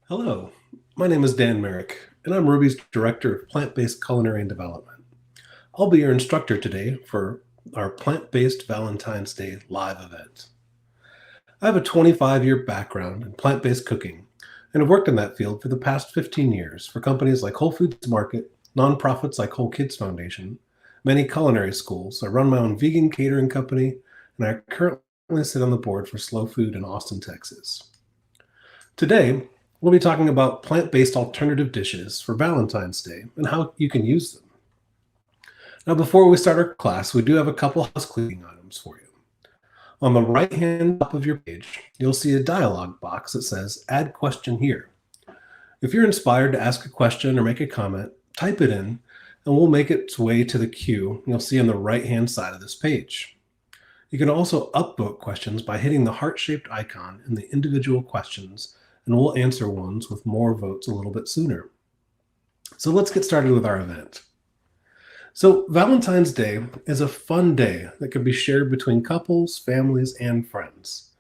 Hello, my name is Dan Marek, and I'm Ruby's Director of Plant-Based Culinary and Development. I'll be your instructor today for our Plant-Based Valentine's Day live event. I have a 25-year background in plant-based cooking and have worked in that field for the past 15 years for companies like Whole Foods Market, nonprofits like Whole Kids Foundation, many culinary schools. I run my own vegan catering company, and I currently sit on the board for Slow Food in Austin, Texas. Today, we'll be talking about plant-based alternative dishes for Valentine's Day and how you can use them. Now, before we start our class, we do have a couple house cleaning items for you. On the right-hand top of your page, you'll see a dialog box that says Add Question Here. If you're inspired to ask a question or make a comment, type it in, and we'll make its way to the queue you'll see on the right-hand side of this page. You can also upvote questions by hitting the heart-shaped icon in the individual questions, and we'll answer ones with more votes a little bit sooner. So let's get started with our event. So Valentine's Day is a fun day that can be shared between couples, families, and friends.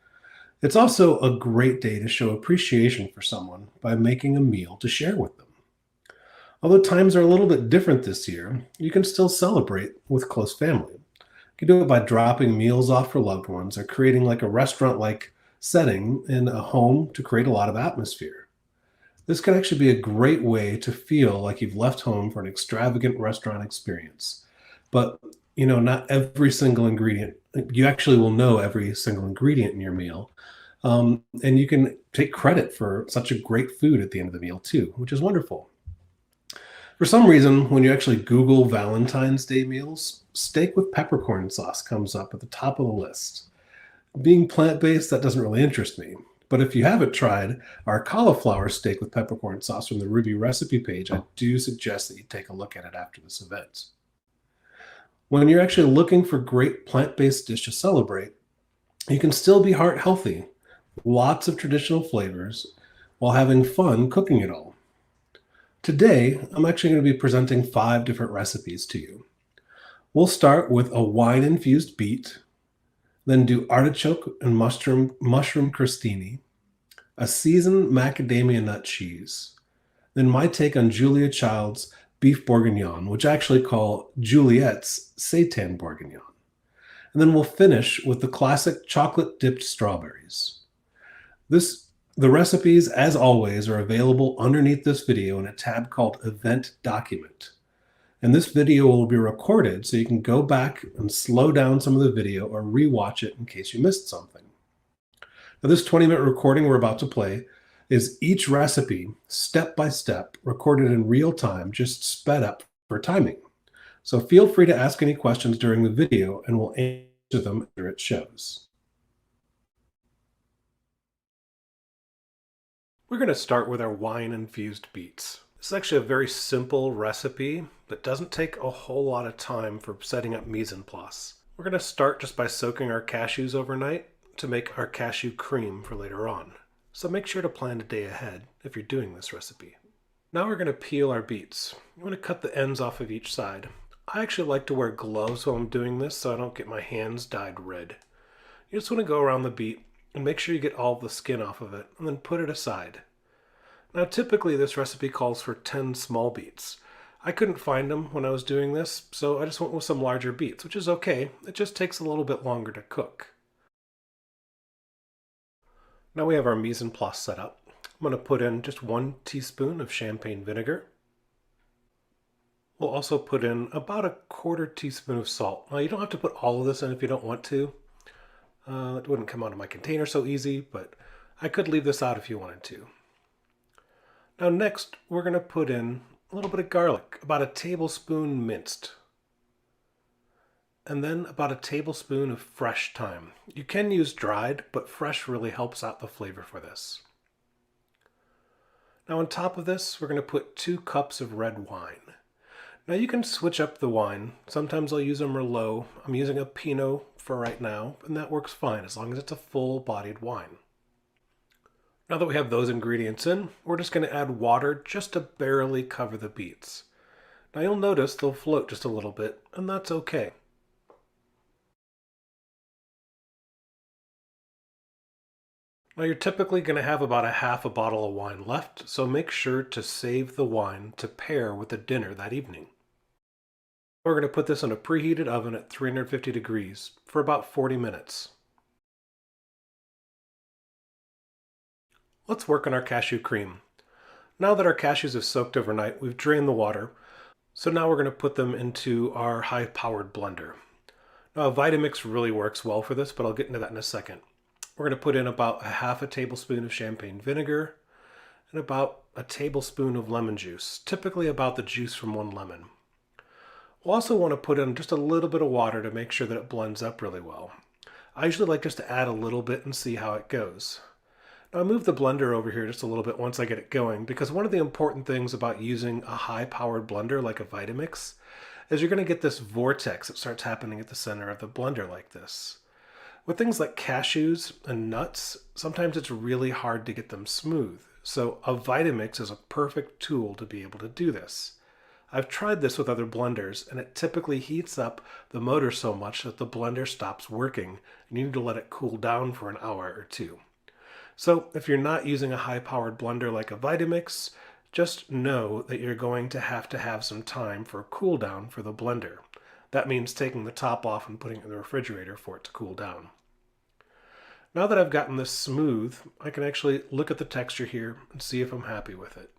It's also a great day to show appreciation for someone by making a meal to share with them. Although times are a little bit different this year, you can still celebrate with close family. You can do it by dropping meals off for loved ones or creating like a restaurant-like setting in a home to create a lot of atmosphere. This can actually be a great way to feel like you've left home for an extravagant restaurant experience. But, not every single ingredient, you actually will know every single ingredient in your meal. And you can take credit for such a great food at the end of the meal too, which is wonderful. For some reason, when you actually Google Valentine's Day meals, steak with peppercorn sauce comes up at the top of the list. Being plant-based, that doesn't really interest me. But if you haven't tried our cauliflower steak with peppercorn sauce from the Ruby recipe page, I do suggest that you take a look at it after this event. When you're actually looking for great plant-based dish to celebrate, you can still be heart healthy, lots of traditional flavors, while having fun cooking it all. Today, I'm actually going to be presenting 5 different recipes to you. We'll start with a wine-infused beet, then do artichoke and mushroom crustini, a seasoned macadamia nut cheese, then my take on Julia Child's beef bourguignon, which I actually call Juliet's seitan bourguignon. And then we'll finish with the classic chocolate-dipped strawberries. The recipes, as always, are available underneath this video in a tab called Event Document. And this video will be recorded so you can go back and slow down some of the video or rewatch it in case you missed something. Now, this 20-minute recording we're about to play is each recipe, step by step, recorded in real time, just sped up for timing. So feel free to ask any questions during the video and we'll answer them after it shows. We're going to start with our wine-infused beets. This is actually a very simple recipe that doesn't take a whole lot of time for setting up mise en place. We're going to start just by soaking our cashews overnight to make our cashew cream for later on. So make sure to plan a day ahead if you're doing this recipe. Now we're going to peel our beets. You want to cut the ends off of each side. I actually like to wear gloves while I'm doing this so I don't get my hands dyed red. You just want to go around the beet and make sure you get all the skin off of it and then put it aside. Now typically this recipe calls for 10 small beets. I couldn't find them when I was doing this, so I just went with some larger beets, which is okay. It just takes a little bit longer to cook. Now we have our mise en place set up. I'm going to put in just 1 teaspoon of champagne vinegar. We'll also put in about a 1/4 teaspoon of salt. Now you don't have to put all of this in if you don't want to. It wouldn't come out of my container so easy, but I could leave this out if you wanted to. Now next, we're going to put in a little bit of garlic, about a tablespoon minced. And then about a tablespoon of fresh thyme. You can use dried, but fresh really helps out the flavor for this. Now on top of this, we're going to put 2 cups of red wine. Now you can switch up the wine. Sometimes I'll use a Merlot. I'm using a Pinot for right now, and that works fine as long as it's a full-bodied wine. Now that we have those ingredients in, we're just going to add water just to barely cover the beets. Now you'll notice they'll float just a little bit, and that's okay. Now you're typically going to have about half a bottle of wine left, so make sure to save the wine to pair with the dinner that evening. We're going to put this in a preheated oven at 350 degrees for about 40 minutes. Let's work on our cashew cream. Now that our cashews have soaked overnight, we've drained the water, so now we're going to put them into our high-powered blender. Now a Vitamix really works well for this, but I'll get into that in a second. We're going to put in about half a tablespoon of champagne vinegar and about a tablespoon of lemon juice, typically about the juice from one lemon. We'll also want to put in just a little bit of water to make sure that it blends up really well. I usually like just to add a little bit and see how it goes. Now I move the blender over here just a little bit once I get it going, because one of the important things about using a high-powered blender like a Vitamix is you're going to get this vortex that starts happening at the center of the blender like this. With things like cashews and nuts, sometimes it's really hard to get them smooth, so a Vitamix is a perfect tool to be able to do this. I've tried this with other blenders, and it typically heats up the motor so much that the blender stops working, and you need to let it cool down for an hour or two. So if you're not using a high-powered blender like a Vitamix, just know that you're going to have some time for a cool down for the blender. That means taking the top off and putting it in the refrigerator for it to cool down. Now that I've gotten this smooth, I can actually look at the texture here and see if I'm happy with it.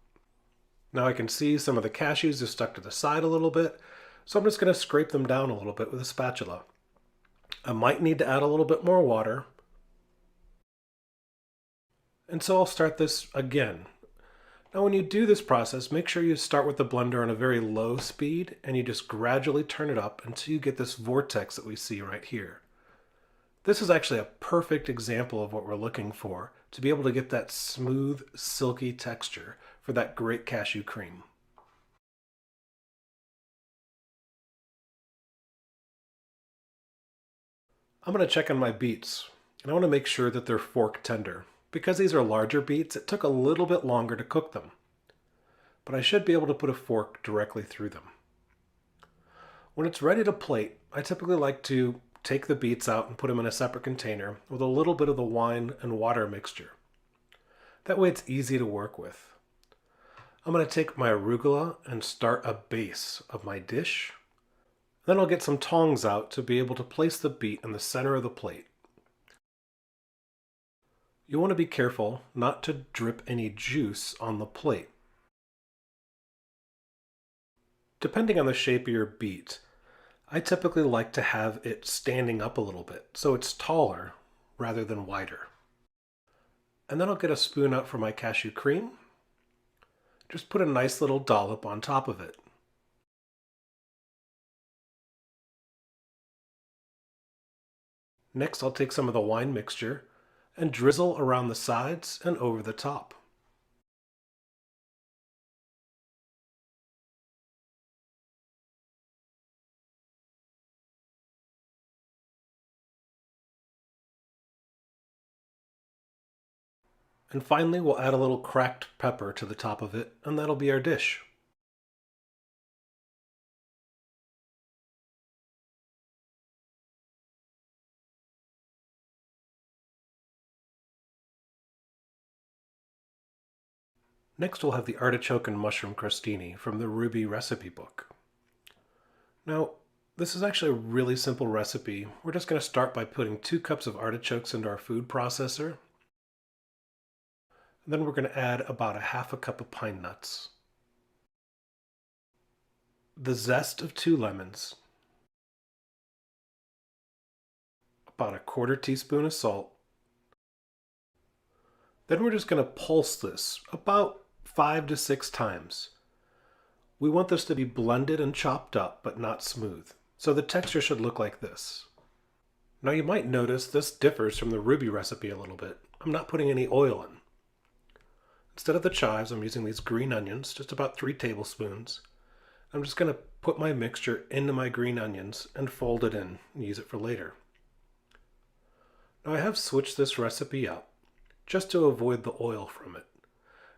Now I can see some of the cashews are stuck to the side a little bit, so I'm just going to scrape them down a little bit with a spatula. I might need to add a little bit more water, and so I'll start this again. Now when you do this process, make sure you start with the blender on a very low speed and you just gradually turn it up until you get this vortex that we see right here. This is actually a perfect example of what we're looking for, to be able to get that smooth, silky texture for that great cashew cream. I'm going to check on my beets, and I want to make sure that they're fork tender. Because these are larger beets, it took a little bit longer to cook them, but I should be able to put a fork directly through them. When it's ready to plate, I typically like to take the beets out and put them in a separate container with a little bit of the wine and water mixture. That way it's easy to work with. I'm going to take my arugula and start a base of my dish. Then I'll get some tongs out to be able to place the beet in the center of the plate. You want to be careful not to drip any juice on the plate. Depending on the shape of your beet, I typically like to have it standing up a little bit, so it's taller rather than wider. And then I'll get a spoon out for my cashew cream. Just put a nice little dollop on top of it. Next, I'll take some of the wine mixture and drizzle around the sides and over the top. And finally, we'll add a little cracked pepper to the top of it, and that'll be our dish. Next, we'll have the artichoke and mushroom crostini from the Ruby recipe book. Now, this is actually a really simple recipe. We're just going to start by putting 2 cups of artichokes into our food processor. And then we're going to add about ½ cup of pine nuts, the zest of 2 lemons, about ¼ teaspoon of salt. Then we're just going to pulse this about 5 to 6 times. We want this to be blended and chopped up, but not smooth. So the texture should look like this. Now you might notice this differs from the Ruby recipe a little bit. I'm not putting any oil in. Instead of the chives, I'm using these green onions, just about 3 tablespoons. I'm just going to put my mixture into my green onions and fold it in and use it for later. Now I have switched this recipe up. just to avoid the oil from it.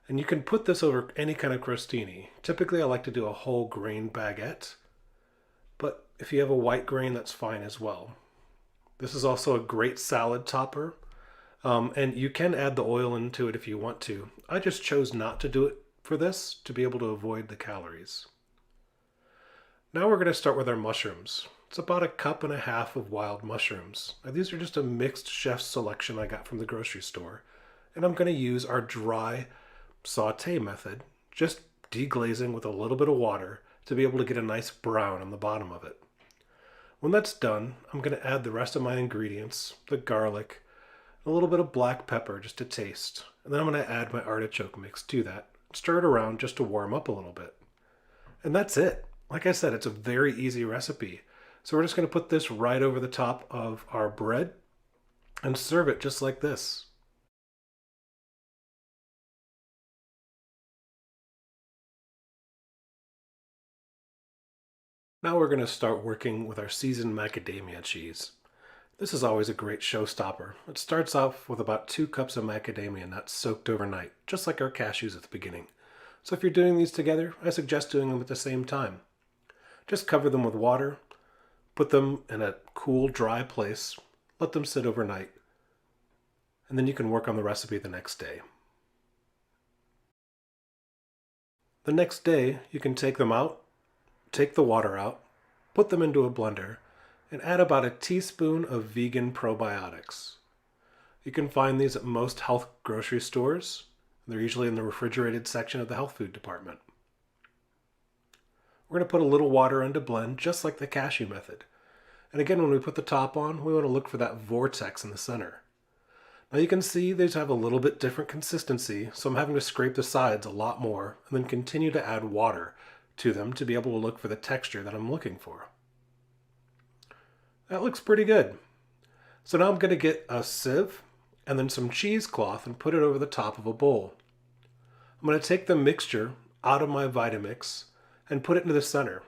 And you can put this over any kind of crostini. Typically I like to do a whole grain baguette, but if you have a white grain, that's fine as well. This is also a great salad topper, and you can add the oil into it if you want to. I just chose not to do it for this to be able to avoid the calories. Now we're going to start with our mushrooms. It's about 1.5 cups of wild mushrooms. Now these are just a mixed chef's selection I got from the grocery store, and I'm going to use our dry saute method, just deglazing with a little bit of water to be able to get a nice brown on the bottom of it. When that's done, I'm going to add the rest of my ingredients, the garlic, a little bit of black pepper just to taste, and then I'm going to add my artichoke mix to that, stir it around just to warm up a little bit. And that's it. Like I said, it's a very easy recipe. So we're just going to put this right over the top of our bread and serve it just like this. Now we're going to start working with our seasoned macadamia cheese. This is always a great showstopper. It starts off with about 2 cups of macadamia nuts soaked overnight, just like our cashews at the beginning. So if you're doing these together, I suggest doing them at the same time. Just cover them with water, put them in a cool, dry place, let them sit overnight, and then you can work on the recipe the next day. The next day, you can take them out, take the water out, put them into a blender, and add about 1 teaspoon of vegan probiotics. You can find these at most health grocery stores. They're usually in the refrigerated section of the health food department. We're going to put a little water in to blend, just like the cashew method. And again, when we put the top on, we want to look for that vortex in the center. Now you can see these have a little bit different consistency, so I'm having to scrape the sides a lot more and then continue to add water to them to be able to look for the texture that I'm looking for. That looks pretty good. So now I'm going to get a sieve and then some cheesecloth and put it over the top of a bowl. I'm going to take the mixture out of my Vitamix and put it into the center.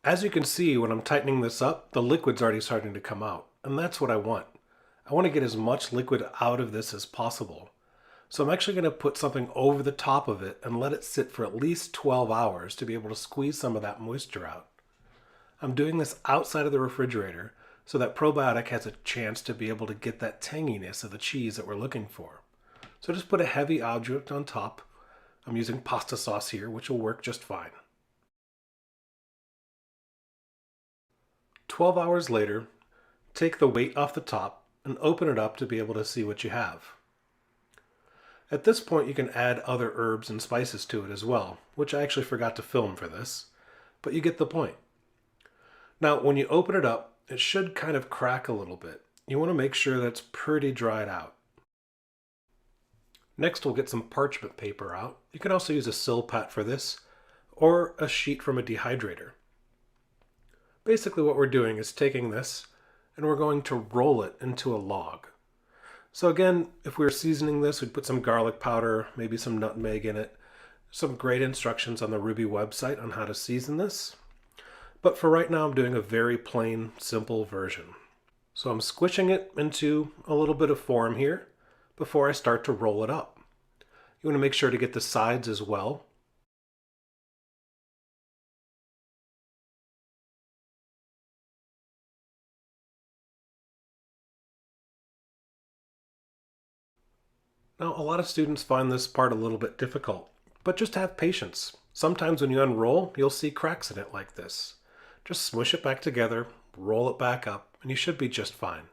As you can see, when I'm tightening this up, the liquid's already starting to come out, and that's what I want. I want to get as much liquid out of this as possible. So I'm actually going to put something over the top of it and let it sit for at least 12 hours to be able to squeeze some of that moisture out. I'm doing this outside of the refrigerator so that probiotic has a chance to be able to get that tanginess of the cheese that we're looking for. So just put a heavy object on top. I'm using pasta sauce here, which will work just fine. 12 hours later, take the weight off the top and open it up to be able to see what you have. At this point, you can add other herbs and spices to it as well, which I actually forgot to film for this, but you get the point. Now, when you open it up, it should kind of crack a little bit. You want to make sure that's pretty dried out. Next, we'll get some parchment paper out. You can also use a Silpat for this, or a sheet from a dehydrator. Basically what we're doing is taking this and we're going to roll it into a log. So again, if we were seasoning this, we'd put some garlic powder, maybe some nutmeg in it. Some great instructions on the Ruby website on how to season this. But for right now, I'm doing a very plain, simple version. So I'm squishing it into a little bit of form here before I start to roll it up. You want to make sure to get the sides as well. Now, a lot of students find this part a little bit difficult, but just have patience. Sometimes when you unroll, you'll see cracks in it like this. Just smush it back together, roll it back up, and you should be just fine.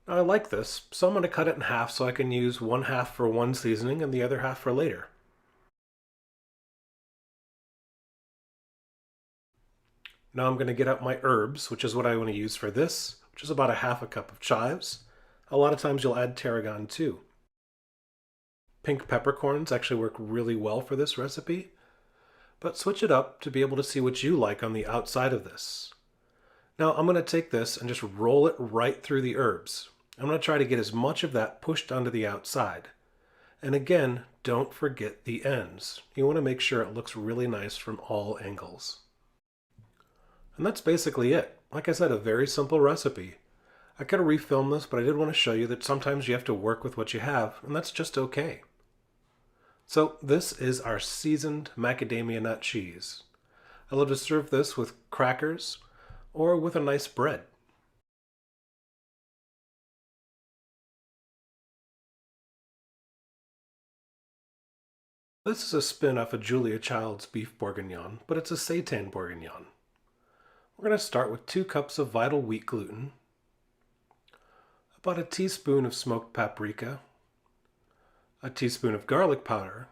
Now, I like this, so I'm going to cut it in half so I can use 1/2 for one seasoning and the other half for later. Now I'm going to get out my herbs, which is what I want to use for this, which is about 1/2 cup of chives. A lot of times you'll add tarragon too. Pink peppercorns actually work really well for this recipe, but switch it up to be able to see what you like on the outside of this. Now I'm going to take this and just roll it right through the herbs. I'm going to try to get as much of that pushed onto the outside. And again, don't forget the ends. You want to make sure it looks really nice from all angles. And that's basically it. Like I said, a very simple recipe. I could have refilmed this, but I did want to show you that sometimes you have to work with what you have, and that's just okay. So this is our seasoned macadamia nut cheese. I love to serve this with crackers or with a nice bread. This is a spin off of Julia Child's beef bourguignon, but it's a seitan bourguignon. We're going to start with 2 cups of vital wheat gluten, about a teaspoon of smoked paprika, a teaspoon of garlic powder.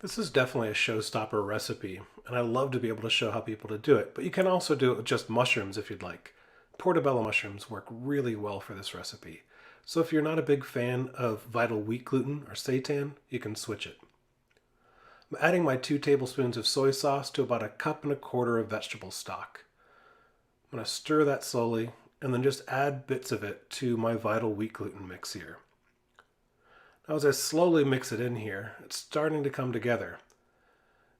This is definitely a showstopper recipe, and I love to be able to show how people to do it, but you can also do it with just mushrooms if you'd like. Portabella mushrooms work really well for this recipe, so if you're not a big fan of vital wheat gluten or seitan, you can switch it. I'm adding my 2 tablespoons of soy sauce to about 1.25 cups of vegetable stock. I'm going to stir that slowly and then just add bits of it to my vital wheat gluten mix here. Now as I slowly mix it in here, it's starting to come together.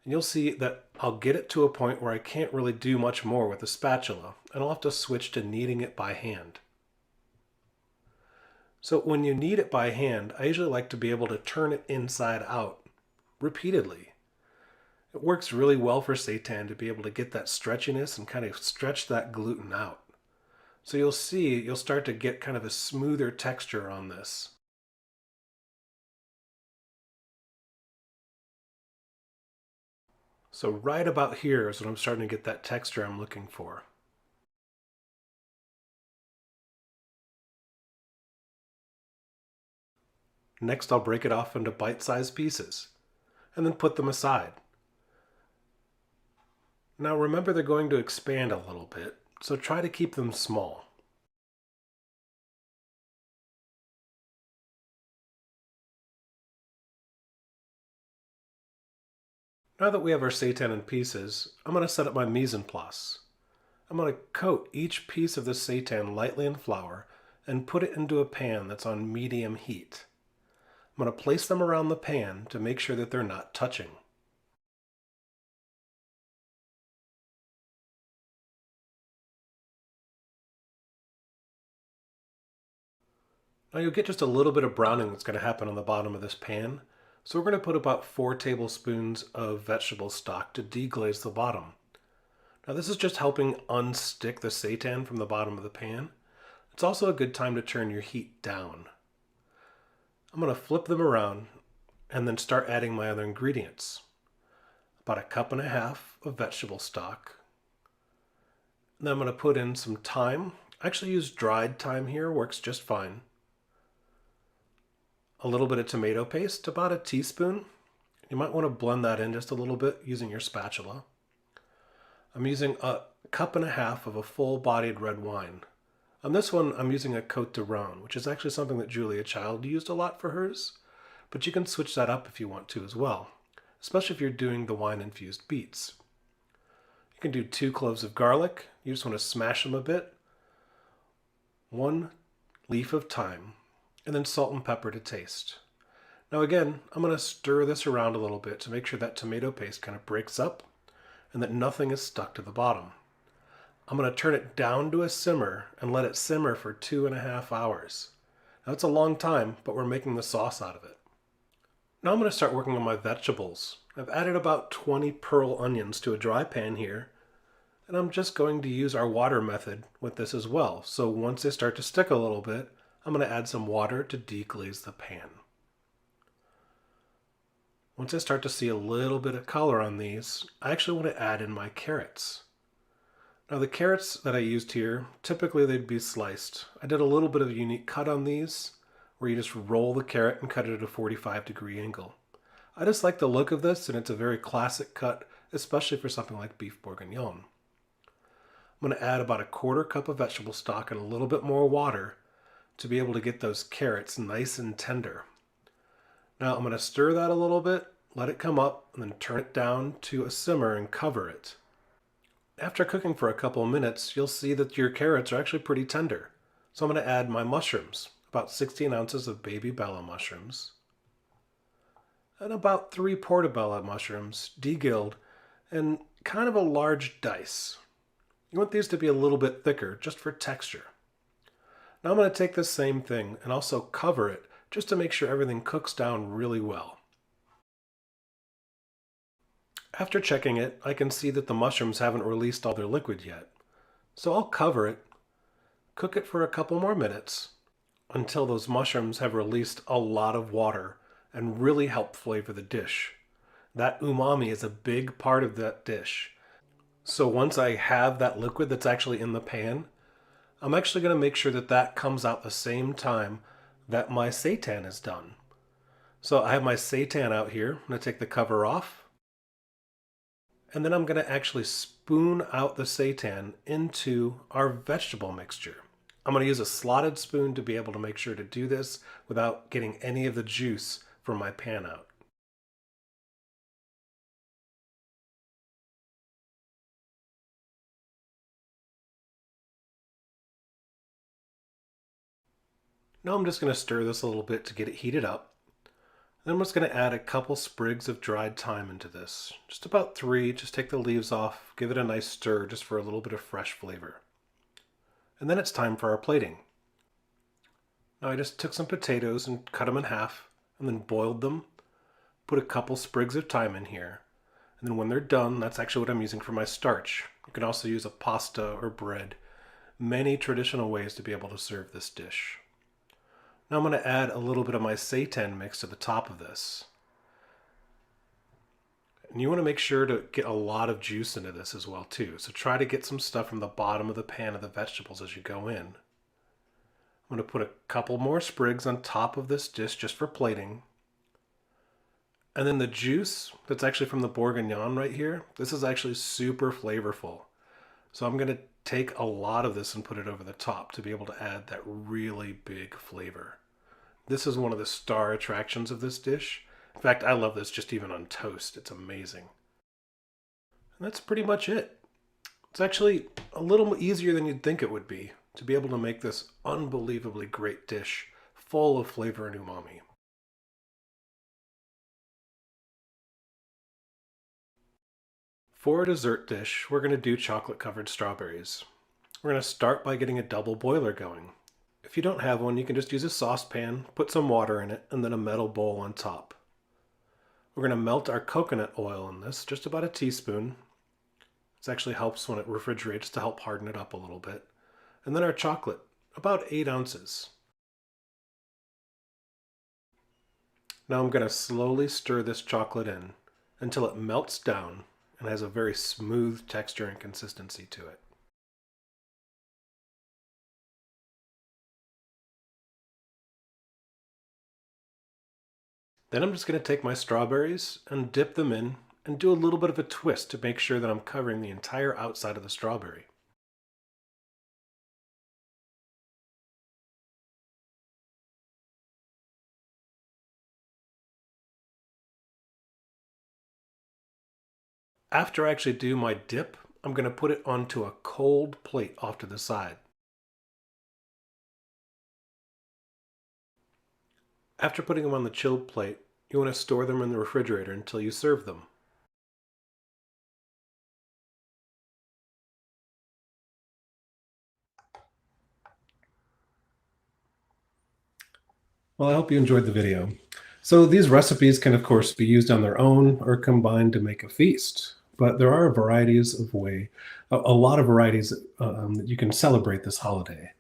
And you'll see that I'll get it to a point where I can't really do much more with the spatula, and I'll have to switch to kneading it by hand. So when you knead it by hand, I usually like to be able to turn it inside out repeatedly. It works really well for seitan to be able to get that stretchiness and kind of stretch that gluten out. So you'll see, you'll start to get kind of a smoother texture on this. So right about here is when I'm starting to get that texture I'm looking for. Next, I'll break it off into bite-sized pieces and then put them aside. Now remember, they're going to expand a little bit, so try to keep them small. Now that we have our seitan in pieces, I'm going to set up my mise en place. I'm going to coat each piece of the seitan lightly in flour and put it into a pan that's on medium heat. I'm going to place them around the pan to make sure that they're not touching. Now you'll get just a little bit of browning that's going to happen on the bottom of this pan. So we're going to put about 4 tablespoons of vegetable stock to deglaze the bottom. Now this is just helping unstick the seitan from the bottom of the pan. It's also a good time to turn your heat down. I'm going to flip them around and then start adding my other ingredients. About 1.5 cups of vegetable stock. And then I'm going to put in some thyme. I actually use dried thyme here, works just fine. A little bit of tomato paste, about a teaspoon. You might want to blend that in just a little bit using your spatula. I'm using 1.5 cups of a full-bodied red wine. On this one, I'm using a Côte de Rhône, which is actually something that Julia Child used a lot for hers, but you can switch that up if you want to as well, especially if you're doing the wine-infused beets. You can do 2 cloves of garlic. You just want to smash them a bit. 1 leaf of thyme, and then salt and pepper to taste. Now again, I'm going to stir this around a little bit to make sure that tomato paste kind of breaks up and that nothing is stuck to the bottom. I'm going to turn it down to a simmer and let it simmer for 2.5 hours. Now that's a long time, but we're making the sauce out of it. Now I'm going to start working on my vegetables. I've added about 20 pearl onions to a dry pan here, and I'm just going to use our water method with this as well. So once they start to stick a little bit, I'm going to add some water to deglaze the pan. Once I start to see a little bit of color on these, I actually want to add in my carrots. Now the carrots that I used here, typically they'd be sliced. I did a little bit of a unique cut on these, where you just roll the carrot and cut it at a 45-degree angle. I just like the look of this, and it's a very classic cut, especially for something like beef bourguignon. I'm going to add about 1/4 cup of vegetable stock and a little bit more water to be able to get those carrots nice and tender. Now I'm going to stir that a little bit, let it come up, and then turn it down to a simmer and cover it. After cooking for a couple of minutes, you'll see that your carrots are actually pretty tender. So I'm going to add my mushrooms, about 16 ounces of baby bella mushrooms, and about 3 portabella mushrooms, degilled, and kind of a large dice. You want these to be a little bit thicker just for texture. Now I'm going to take this same thing and also cover it just to make sure everything cooks down really well. After checking it, I can see that the mushrooms haven't released all their liquid yet. So I'll cover it, cook it for a couple more minutes until those mushrooms have released a lot of water and really help flavor the dish. That umami is a big part of that dish. So once I have that liquid that's actually in the pan, I'm actually going to make sure that that comes out the same time that my seitan is done. So I have my seitan out here. I'm going to take the cover off. And then I'm going to actually spoon out the seitan into our vegetable mixture. I'm going to use a slotted spoon to be able to make sure to do this without getting any of the juice from my pan out. Now I'm just going to stir this a little bit to get it heated up. Then I'm just going to add a couple sprigs of dried thyme into this. Just about 3, just take the leaves off, give it a nice stir just for a little bit of fresh flavor. And then it's time for our plating. Now I just took some potatoes and cut them in half and then boiled them, put a couple sprigs of thyme in here, and then when they're done, that's actually what I'm using for my starch. You can also use a pasta or bread. Many traditional ways to be able to serve this dish. Now I'm going to add a little bit of my seitan mix to the top of this. And you want to make sure to get a lot of juice into this as well too. So try to get some stuff from the bottom of the pan of the vegetables as you go in. I'm going to put a couple more sprigs on top of this dish just for plating. And then the juice that's actually from the bourguignon right here, this is actually super flavorful. So I'm going to take a lot of this and put it over the top to be able to add that really big flavor. This is one of the star attractions of this dish. In fact, I love this just even on toast. It's amazing. And that's pretty much it. It's actually a little easier than you'd think it would be to be able to make this unbelievably great dish full of flavor and umami. For a dessert dish, we're going to do chocolate-covered strawberries. We're going to start by getting a double boiler going. If you don't have one, you can just use a saucepan, put some water in it, and then a metal bowl on top. We're going to melt our coconut oil in this, just about a teaspoon. This actually helps when it refrigerates to help harden it up a little bit. And then our chocolate, about 8 ounces. Now I'm going to slowly stir this chocolate in until it melts down and has a very smooth texture and consistency to it. Then I'm just going to take my strawberries and dip them in and do a little bit of a twist to make sure that I'm covering the entire outside of the strawberry. After I actually do my dip, I'm going to put it onto a cold plate off to the side. After putting them on the chilled plate, you want to store them in the refrigerator until you serve them. Well, I hope you enjoyed the video. So these recipes can, of course, be used on their own or combined to make a feast. But there are varieties of a lot of varieties that you can celebrate this holiday.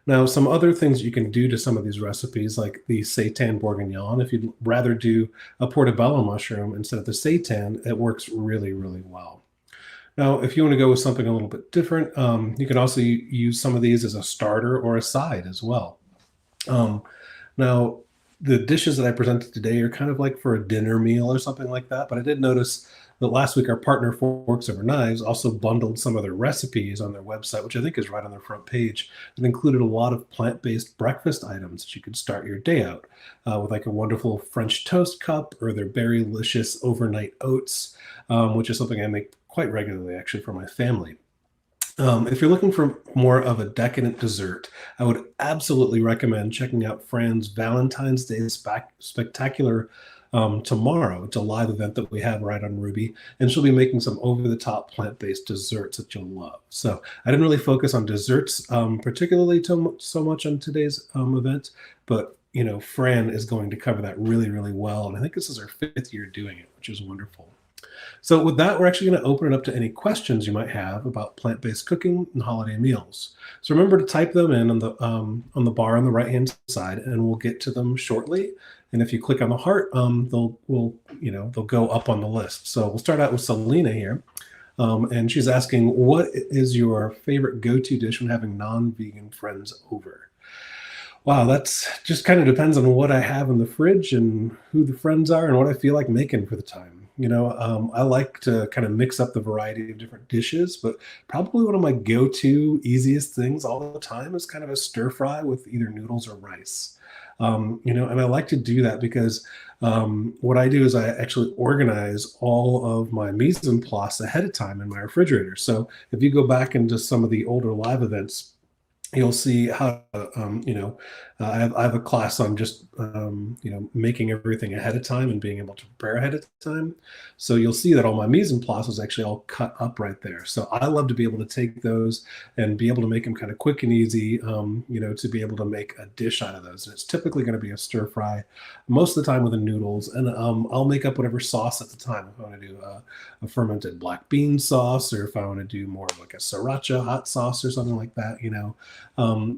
Now, some other things you can do to some of these recipes, like the seitan bourguignon, if you'd rather do a portobello mushroom instead of the seitan, it works really, really well. Now, if you want to go with something a little bit different, you can also use some of these as a starter or a side as well. Um, Now, the dishes that I presented today are kind of like for a dinner meal or something like that, but I did notice that last week our partner Forks Over Knives also bundled some of their recipes on their website, which I think is right on their front page. It included a lot of plant-based breakfast items that you could start your day out with, like a wonderful French toast cup or their berry-licious overnight oats, which is something I make quite regularly actually for my family. If you're looking for more of a decadent dessert, I would absolutely recommend checking out Fran's Valentine's Day Spectacular tomorrow. It's a live event that we have right on Ruby, and she'll be making some over-the-top plant-based desserts that you'll love. So I didn't really focus on desserts particularly so much on today's event, but Fran is going to cover that really, really well, and I think this is our 5th year doing it, which is wonderful. So with that, we're actually going to open it up to any questions you might have about plant-based cooking and holiday meals. So remember to type them in on the bar on the right-hand side, and we'll get to them shortly. And if you click on the heart, they'll go up on the list. So we'll start out with Selena here, and she's asking, what is your favorite go-to dish when having non-vegan friends over? Wow, that's just kind of depends on what I have in the fridge and who the friends are and what I feel like making for the time. I like to kind of mix up the variety of different dishes, but probably one of my go-to easiest things all the time is kind of a stir fry with either noodles or rice. And I like to do that because what I do is I actually organize all of my mise en place ahead of time in my refrigerator. So if you go back into some of the older live events, you'll see how I have a class on just making everything ahead of time and being able to prepare ahead of time. So you'll see that all my mise en place is actually all cut up right there. So I love to be able to take those and be able to make them kind of quick and easy, to be able to make a dish out of those. And it's typically going to be a stir fry, most of the time with the noodles, and I'll make up whatever sauce at the time. If I want to do a fermented black bean sauce, or if I want to do more of like a sriracha hot sauce or something like that,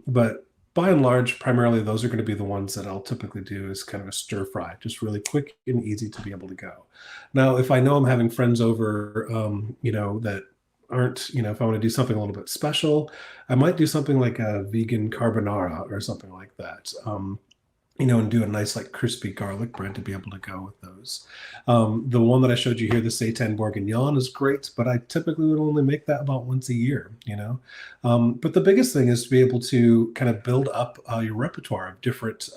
but by and large, primarily those are going to be the ones that I'll typically do as kind of a stir fry, just really quick and easy to be able to go. Now, if I know I'm having friends over, that aren't, if I want to do something a little bit special, I might do something like a vegan carbonara or something like that. And do a nice like crispy garlic bread to be able to go with those. The one that I showed you here, the seitan bourguignon, is great, but I typically would only make that about once a year. But the biggest thing is to be able to kind of build up your repertoire of different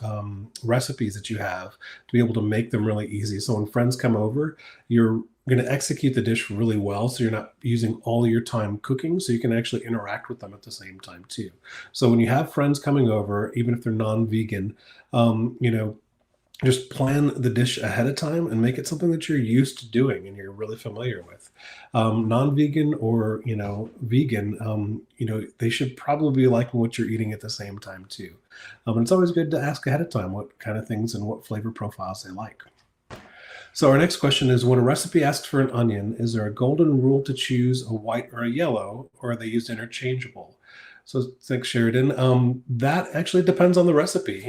recipes that you have to be able to make them really easy. So when friends come over, you're going to execute the dish really well, so you're not using all your time cooking, so you can actually interact with them at the same time too. So when you have friends coming over, even if they're non-vegan, just plan the dish ahead of time and make it something that you're used to doing and you're really familiar with. Non-vegan or vegan, they should probably be liking what you're eating at the same time too. And it's always good to ask ahead of time what kind of things and what flavor profiles they like. So our next question is, when a recipe asks for an onion, is there a golden rule to choose a white or a yellow, or are they used interchangeable? So thanks, Sheridan. That actually depends on the recipe.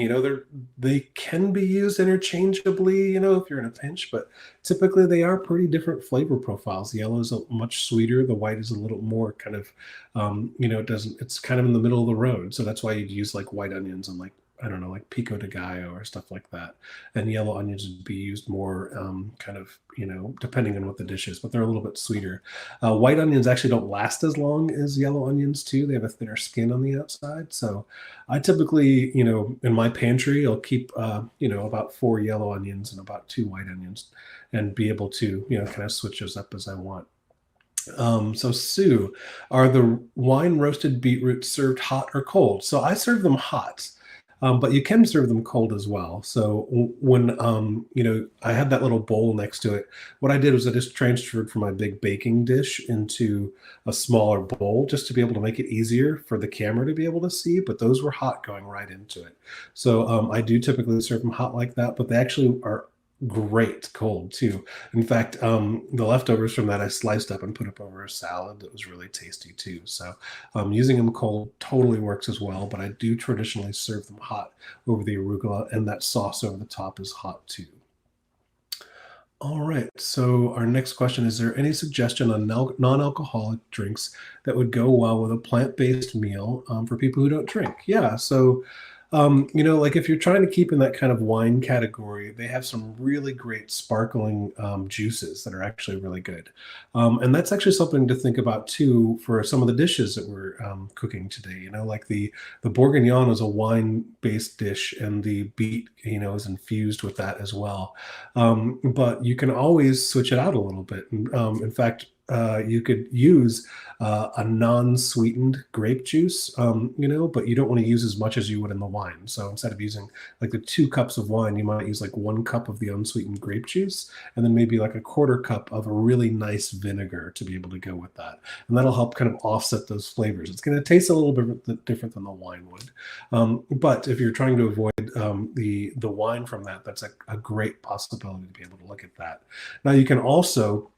They can be used interchangeably, if you're in a pinch, but typically they are pretty different flavor profiles. The yellow is much sweeter. The white is a little more kind of, it's kind of in the middle of the road. So that's why you'd use like white onions and like, I don't know, like pico de gallo or stuff like that. And yellow onions would be used more kind of, depending on what the dish is, but they're a little bit sweeter. White onions actually don't last as long as yellow onions too. They have a thinner skin on the outside. So I typically, in my pantry, I'll keep, about 4 yellow onions and about 2 white onions and be able to, kind of switch those up as I want. So Sue, are the wine roasted beetroots served hot or cold? So I serve them hot. But you can serve them cold as well. So when, I had that little bowl next to it, what I did was I just transferred from my big baking dish into a smaller bowl just to be able to make it easier for the camera to be able to see, but those were hot going right into it. So I do typically serve them hot like that, but they actually are great cold too. In fact, the leftovers from that I sliced up and put up over a salad that was really tasty too. So using them cold totally works as well, but I do traditionally serve them hot over the arugula, and that sauce over the top is hot too. All right, so our next question, is there any suggestion on non-alcoholic drinks that would go well with a plant-based meal for people who don't drink? Yeah, so like if you're trying to keep in that kind of wine category, they have some really great sparkling juices that are actually really good. And that's actually something to think about too for some of the dishes that we're cooking today. Like the bourguignon is a wine-based dish, and the beet, is infused with that as well. But you can always switch it out a little bit. And in fact, you could use a non-sweetened grape juice, but you don't want to use as much as you would in the wine. So instead of using like the 2 cups of wine, you might use like 1 cup of the unsweetened grape juice, and then maybe like a quarter cup of a really nice vinegar to be able to go with that. And that'll help kind of offset those flavors. It's going to taste a little bit different than the wine would. But if you're trying to avoid the wine from that, that's a great possibility to be able to look at that. Now you can also,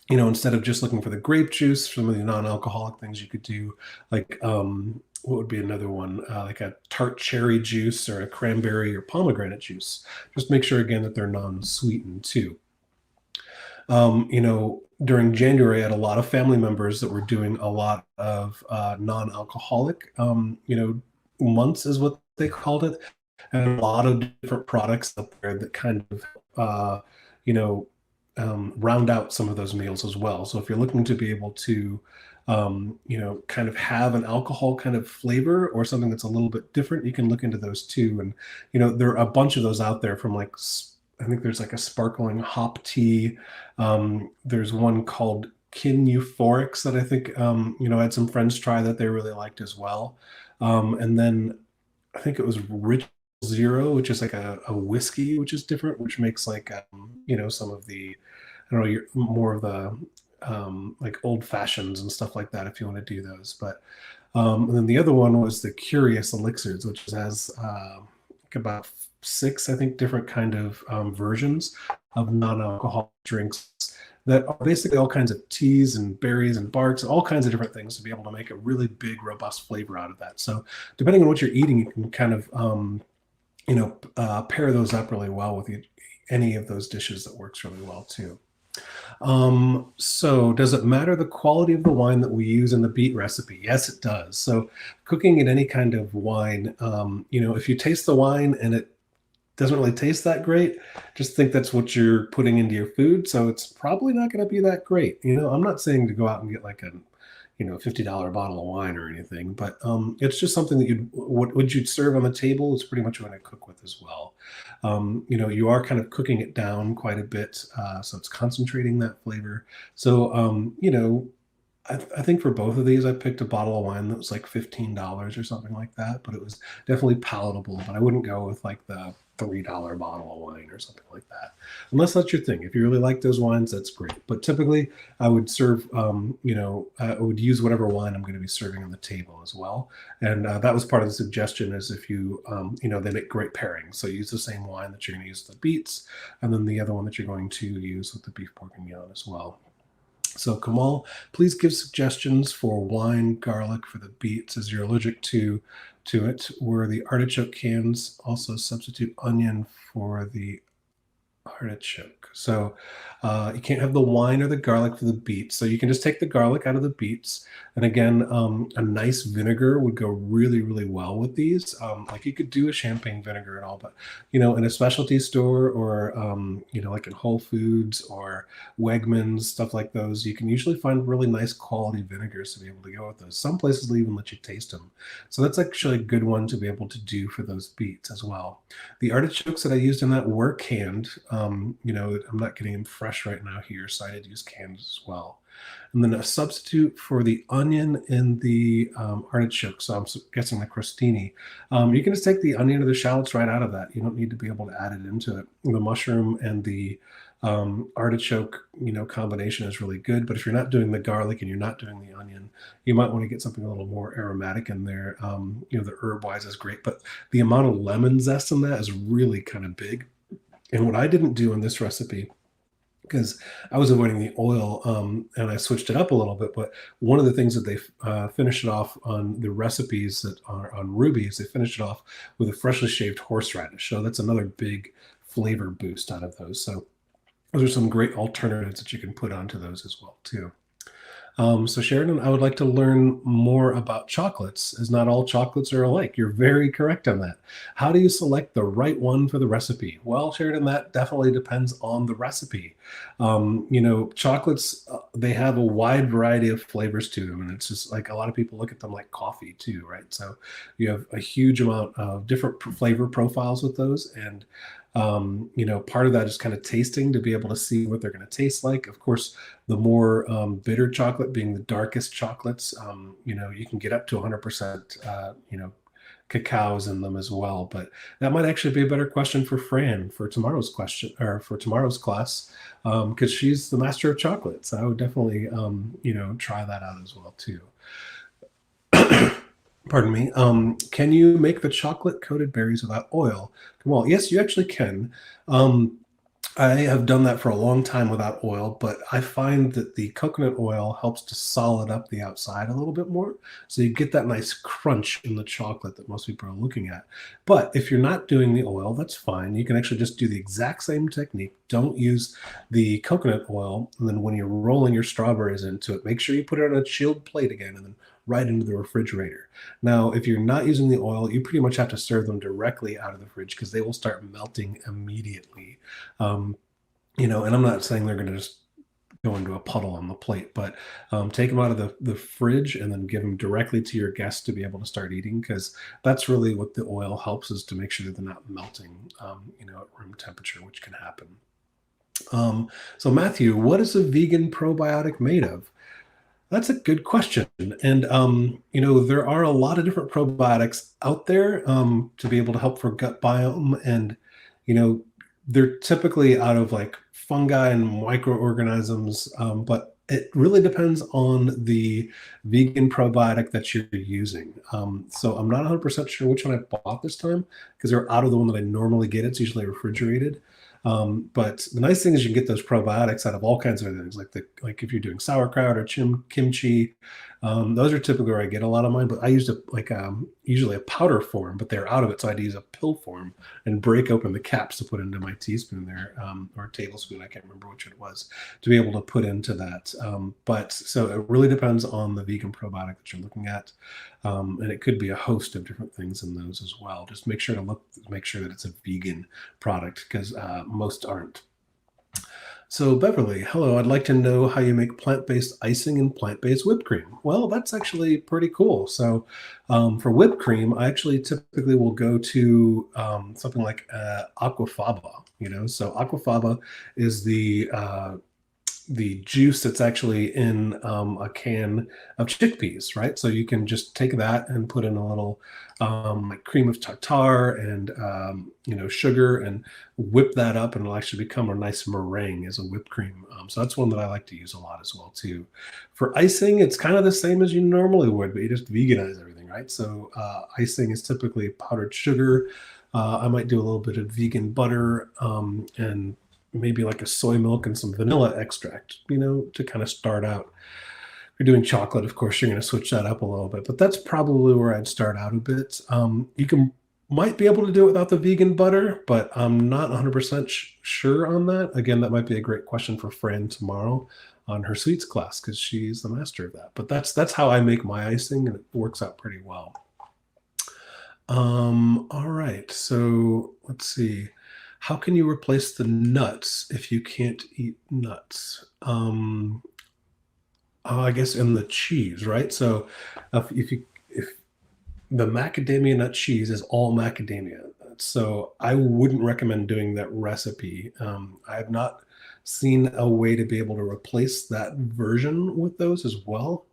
instead of just looking for the grape juice, some of the non-alcoholic things you could do, like what would be another one, like a tart cherry juice or a cranberry or pomegranate juice. Just make sure again that they're non-sweetened too. During January, I had a lot of family members that were doing a lot of non-alcoholic, months is what they called it, and a lot of different products up there that kind of, you know, round out some of those meals as well. So if you're looking to be able to, kind of have an alcohol kind of flavor or something that's a little bit different, you can look into those too. And, there are a bunch of those out there from like, I think there's like a sparkling hop tea. There's one called Kin Euphorics that I think, I had some friends try that they really liked as well. And then I think it was Rich Zero, which is like a whiskey, which is different, which makes like, some of the, I don't know, more of the like old fashions and stuff like that if you want to do those. But and then the other one was the Curious Elixirs, which has like about 6, I think, different kind of versions of non-alcoholic drinks that are basically all kinds of teas and berries and barks, all kinds of different things to be able to make a really big, robust flavor out of that. So depending on what you're eating, you can kind of, pair those up really well with any of those dishes. That works really well too. So does it matter the quality of the wine that we use in the beet recipe? Yes, it does. So cooking in any kind of wine, if you taste the wine and it doesn't really taste that great, just think that's what you're putting into your food. So it's probably not going to be that great. I'm not saying to go out and get like a, $50 bottle of wine or anything, but it's just something that you'd serve on the table is pretty much what I cook with as well. You are kind of cooking it down quite a bit, so it's concentrating that flavor. So, I think for both of these, I picked a bottle of wine that was like $15 or something like that, but it was definitely palatable. But I wouldn't go with like the $3 bottle of wine or something like that, unless that's your thing. If you really like those wines, that's great. But typically, I would serve, I would use whatever wine I'm going to be serving on the table as well. And that was part of the suggestion is if you, they make great pairings. So use the same wine that you're going to use with the beets, and then the other one that you're going to use with the beef bourguignon as well. So Kamal, please give suggestions for wine, garlic for the beets as you're allergic to it. Were the artichoke cans also substitute onion for the artichoke? So you can't have the wine or the garlic for the beets. So you can just take the garlic out of the beets. And again, a nice vinegar would go really, really well with these. Like you could do a champagne vinegar and all, but in a specialty store or like in Whole Foods or Wegmans, stuff like those, you can usually find really nice quality vinegars to be able to go with those. Some places will even let you taste them. So that's actually a good one to be able to do for those beets as well. The artichokes that I used in that were canned. I'm not getting them fresh right now here, so I did use cans as well. And then a substitute for the onion and the artichoke, so I'm guessing the crostini. You can just take the onion or the shallots right out of that. You don't need to be able to add it into it. The mushroom and the artichoke, combination is really good. But if you're not doing the garlic and you're not doing the onion, you might want to get something a little more aromatic in there. The herb wise is great, but the amount of lemon zest in that is really kind of big. And what I didn't do in this recipe, because I was avoiding the oil and I switched it up a little bit, but one of the things that they finished it off on the recipes that are on Ruby's, they finished it off with a freshly shaved horseradish. So that's another big flavor boost out of those. So those are some great alternatives that you can put onto those as well too. So Sheridan, I would like to learn more about chocolates, as not all chocolates are alike. You're very correct on that. How do you select the right one for the recipe? Well, Sheridan, that definitely depends on the recipe. Chocolates, they have a wide variety of flavors to them. And it's just like a lot of people look at them like coffee too, right? So you have a huge amount of different flavor profiles with those. And Part of that is kind of tasting to be able to see what they're going to taste like. Of course, the more bitter chocolate being the darkest chocolates, you can get up to 100%, cacaos in them as well. But that might actually be a better question for Fran for tomorrow's question or for tomorrow's class, because she's the master of chocolates. I would definitely, try that out as well too. Pardon me. Can you make the chocolate coated berries without oil? Well, yes, you actually can. Um, I have done that for a long time without oil, but I find that the coconut oil helps to solid up the outside a little bit more. So you get that nice crunch in the chocolate that most people are looking at. But if you're not doing the oil, that's fine. You can actually just do the exact same technique. Don't use the coconut oil. And then when you're rolling your strawberries into it, make sure you put it on a chilled plate again and then right into the refrigerator. Now, if you're not using the oil, you pretty much have to serve them directly out of the fridge because they will start melting immediately. Um, and I'm not saying they're going to just go into a puddle on the plate, but take them out of the fridge and then give them directly to your guests to be able to start eating, because that's really what the oil helps, is to make sure that they're not melting, at room temperature, which can happen. So Matthew, what is a vegan probiotic made of? That's a good question. And, there are a lot of different probiotics out there to be able to help for gut biome. And, you know, they're typically out of like fungi and microorganisms, but it really depends on the vegan probiotic that you're using. So I'm not 100% sure which one I bought this time because they're out of the one that I normally get. It's usually refrigerated. But the nice thing is you can get those probiotics out of all kinds of things, like if you're doing sauerkraut or kimchi. Those are typically where I get a lot of mine. But I used usually a powder form, but they're out of it, so I had to use a pill form and break open the caps to put into my teaspoon there, or tablespoon. I can't remember which it was, to be able to put into that. But so it really depends on the vegan probiotic that you're looking at. And it could be a host of different things in those as well. Just make sure that it's a vegan product, because most aren't. So Beverly, hello, I'd like to know how you make plant-based icing and plant-based whipped cream. Well, that's actually pretty cool. So for whipped cream, I actually typically will go to something like aquafaba. So aquafaba is the juice that's actually in a can of chickpeas, right? So you can just take that and put in a little like cream of tartar and sugar, and whip that up, and it'll actually become a nice meringue as a whipped cream. So that's one that I like to use a lot as well too. For icing, it's kind of the same as you normally would, but you just veganize everything, right? So icing is typically powdered sugar. I might do a little bit of vegan butter and maybe like a soy milk and some vanilla extract, to kind of start out. If you're doing chocolate, of course, you're going to switch that up a little bit, but that's probably where I'd start out a bit. Might be able to do it without the vegan butter, but I'm not 100% sure on that. Again, that might be a great question for Fran tomorrow on her sweets class, because she's the master of that. But that's how I make my icing, and it works out pretty well. All right, so let's see. How can you replace the nuts if you can't eat nuts? I guess in the cheese, right? So if the macadamia nut cheese is all macadamia, so I wouldn't recommend doing that recipe. I have not seen a way to be able to replace that version with those as well.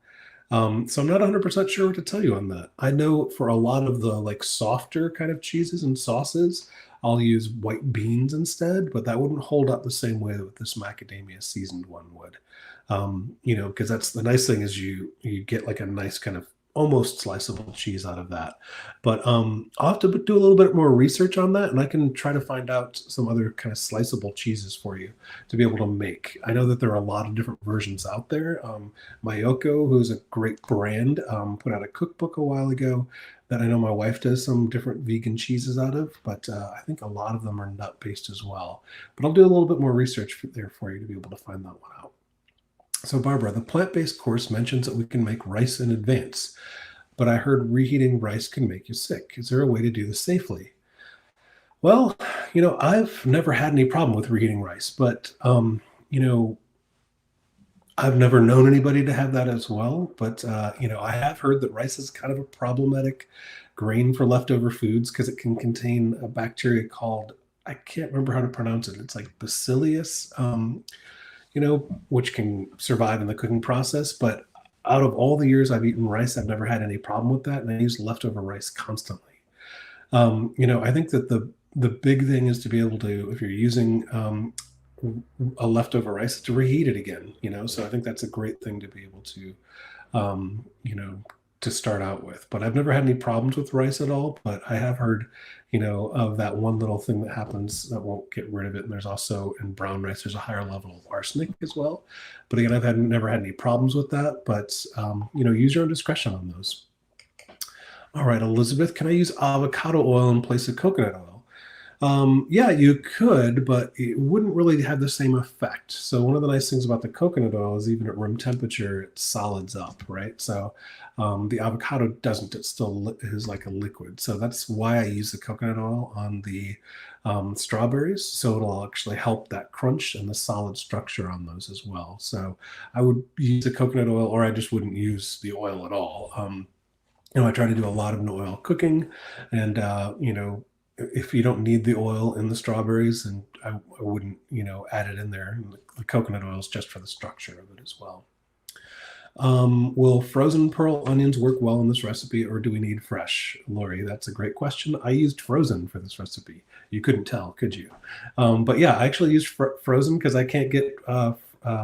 So I'm not 100% sure what to tell you on that. I know for a lot of the like softer kind of cheeses and sauces, I'll use white beans instead, but that wouldn't hold up the same way that this macadamia seasoned one would. Because that's the nice thing, is you get like a nice kind of almost sliceable cheese out of that. But I'll have to do a little bit more research on that, and I can try to find out some other kind of sliceable cheeses for you to be able to make. I know that there are a lot of different versions out there. Mayoko, who's a great brand, put out a cookbook a while ago that I know my wife does some different vegan cheeses out of, but I think a lot of them are nut-based as well. But I'll do a little bit more research there for you to be able to find that one out. So Barbara, the plant-based course mentions that we can make rice in advance, but I heard reheating rice can make you sick. Is there a way to do this safely? Well, I've never had any problem with reheating rice, but I've never known anybody to have that as well. But I have heard that rice is kind of a problematic grain for leftover foods because it can contain a bacteria called I can't remember how to pronounce it. It's like bacillus, which can survive in the cooking process. But out of all the years I've eaten rice, I've never had any problem with that, and I use leftover rice constantly. I think that the big thing is to be able to, if you're using a leftover rice, to reheat it again. So I think that's a great thing to be able to um, you know, to start out with. But I've never had any problems with rice at all. But I have heard, of that one little thing that happens that won't get rid of it. And there's also in brown rice, there's a higher level of arsenic as well. But again, I've never had any problems with that. But use your own discretion on those. All right, Elizabeth, can I use avocado oil in place of coconut oil? Yeah, you could, but it wouldn't really have the same effect. So one of the nice things about the coconut oil is even at room temperature, it solids up, right? So the avocado doesn't. It still is like a liquid. So that's why I use the coconut oil on the strawberries. So it'll actually help that crunch and the solid structure on those as well. So I would use the coconut oil, or I just wouldn't use the oil at all. I try to do a lot of no oil cooking, and if you don't need the oil in the strawberries, then I wouldn't add it in there. And the coconut oil is just for the structure of it as well. Will frozen pearl onions work well in this recipe, or do we need fresh? Lori, that's a great question. I used frozen for this recipe. You couldn't tell, could you? But yeah, I actually used frozen because I can't get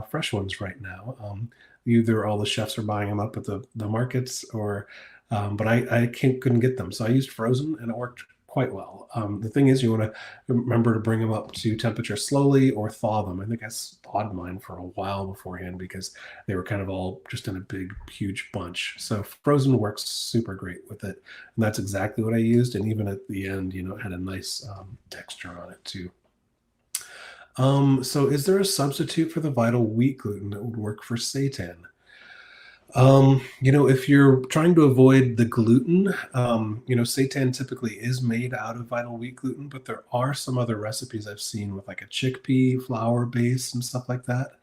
fresh ones right now. Either all the chefs are buying them up at the markets, or but I couldn't get them, so I used frozen, and it worked quite well. The thing is, you want to remember to bring them up to temperature slowly or thaw them. I think I thawed mine for a while beforehand because they were kind of all just in a big, huge bunch. So frozen works super great with it, and that's exactly what I used. And even at the end, it had a nice texture on it too. So is there a substitute for the vital wheat gluten that would work for seitan? If you're trying to avoid the gluten, seitan typically is made out of vital wheat gluten, but there are some other recipes I've seen with like a chickpea flour base and stuff like that,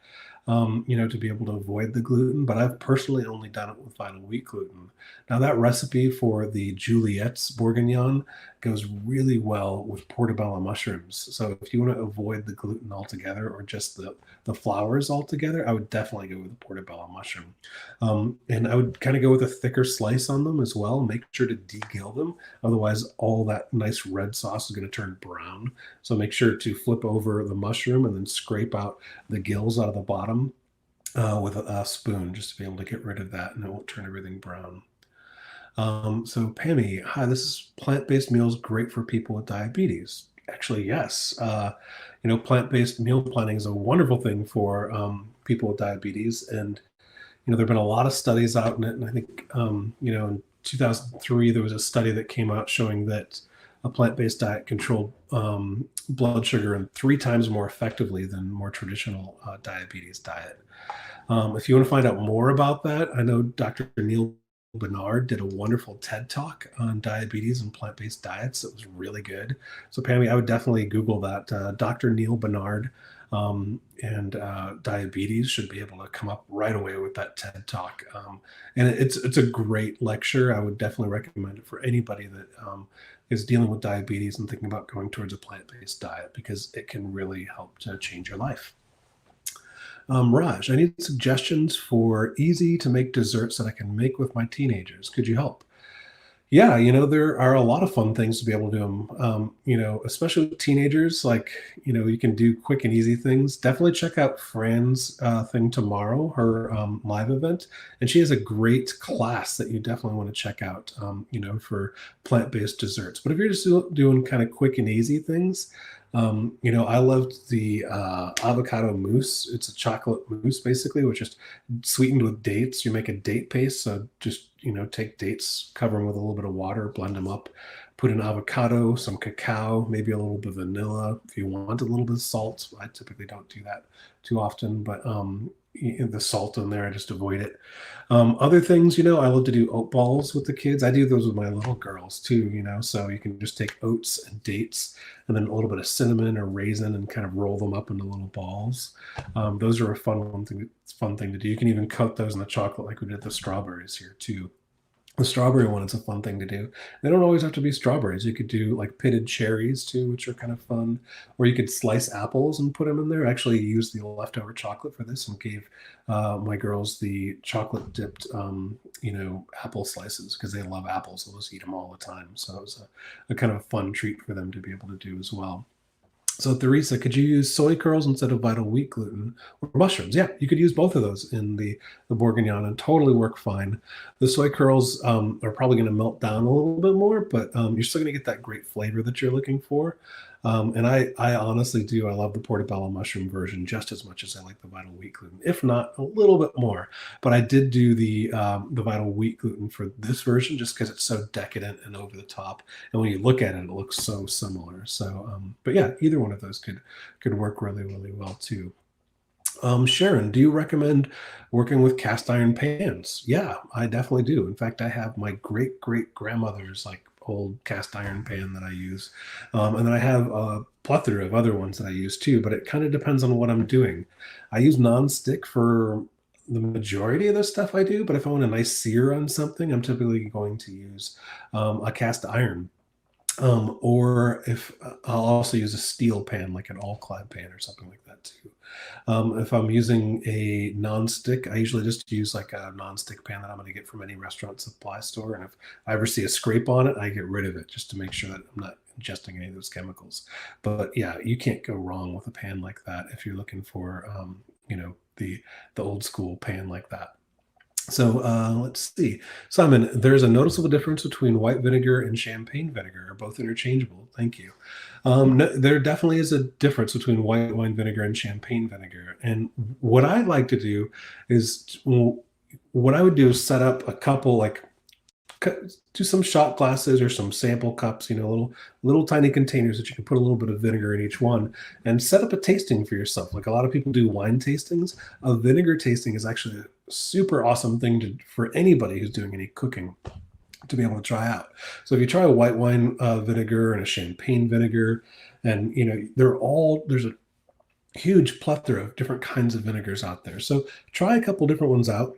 to be able to avoid the gluten. But I've personally only done it with vital wheat gluten. Now, that recipe for the Juliette's bourguignon goes really well with portabella mushrooms. So if you want to avoid the gluten altogether, or just the flours altogether, I would definitely go with the portabella mushroom. And I would kind of go with a thicker slice on them as well. Make sure to degill them. Otherwise, all that nice red sauce is going to turn brown. So make sure to flip over the mushroom and then scrape out the gills out of the bottom with a spoon, just to be able to get rid of that, and it won't turn everything brown. So Pammy, hi, this is plant-based meals great for people with diabetes. Actually, yes. Plant-based meal planning is a wonderful thing for people with diabetes. And there have been a lot of studies out in it. And I think, in 2003, there was a study that came out showing that a plant-based diet controlled blood sugar and 3 times more effectively than more traditional diabetes diet. If you want to find out more about that, I know Dr. Neil Bernard did a wonderful TED Talk on diabetes and plant-based diets. It was really good. So Pammy, I would definitely Google that. Dr. Neil Bernard and diabetes should be able to come up right away with that TED Talk. And it's a great lecture. I would definitely recommend it for anybody that is dealing with diabetes and thinking about going towards a plant-based diet, because it can really help to change your life. Raj, I need suggestions for easy to make desserts that I can make with my teenagers. Could you help? Yeah, there are a lot of fun things to be able to do. Especially with teenagers, like, you can do quick and easy things. Definitely check out Fran's thing tomorrow, her live event. And she has a great class that you definitely want to check out, for plant-based desserts. But if you're just doing kind of quick and easy things, I loved the avocado mousse. It's a chocolate mousse, basically, which is sweetened with dates. You make a date paste. So just, take dates, cover them with a little bit of water, blend them up, put in avocado, some cacao, maybe a little bit of vanilla. If you want a little bit of salt, I typically don't do that too often, but the salt in there, I just avoid it. Other things, I love to do oat balls with the kids. I do those with my little girls too, so you can just take oats and dates and then a little bit of cinnamon or raisin and kind of roll them up into little balls. Those are a fun thing to do. You can even coat those in the chocolate like we did the strawberries here too. The strawberry one is a fun thing to do. They don't always have to be strawberries. You could do like pitted cherries too, which are kind of fun. Or you could slice apples and put them in there. I actually used the leftover chocolate for this and gave my girls the chocolate dipped, apple slices because they love apples. They'll just eat them all the time. So it was a kind of fun treat for them to be able to do as well. So, Theresa, could you use soy curls instead of vital wheat gluten or mushrooms? Yeah, you could use both of those in the bourguignon and totally work fine. The soy curls are probably going to melt down a little bit more, but you're still going to get that great flavor that you're looking for. And I honestly do. I love the portobello mushroom version just as much as I like the vital wheat gluten, if not a little bit more. But I did do the vital wheat gluten for this version just because it's so decadent and over the top. And when you look at it, it looks so similar. So, but yeah, either one of those could work really, really well too. Sharon, do you recommend working with cast iron pans? Yeah, I definitely do. In fact, I have my great great grandmother's like old cast iron pan that I use, and then I have a plethora of other ones that I use too. But it kind of depends on what I'm doing. I use nonstick for the majority of the stuff I do, but if I want a nice sear on something, I'm typically going to use a cast iron. Or if I'll also use a steel pan, like an all-clad pan or something like that too. If I'm using a non-stick, I usually just use like a non-stick pan that I'm going to get from any restaurant supply store. And if I ever see a scrape on it, I get rid of it just to make sure that I'm not ingesting any of those chemicals. But yeah, you can't go wrong with a pan like that if you're looking for, the old school pan like that. So let's see. Simon, there's a noticeable difference between white vinegar and champagne vinegar. Are both interchangeable? Thank you. No, there definitely is a difference between white wine vinegar and champagne vinegar. And what I like to do is, what I would do is set up a couple, like do some shot glasses or some sample cups, little tiny containers that you can put a little bit of vinegar in each one, and set up a tasting for yourself. Like a lot of people do wine tastings. A vinegar tasting is actually a super awesome thing for anybody who's doing any cooking to be able to try out. So if you try a white wine vinegar and a champagne vinegar, and there's a huge plethora of different kinds of vinegars out there. So try a couple different ones out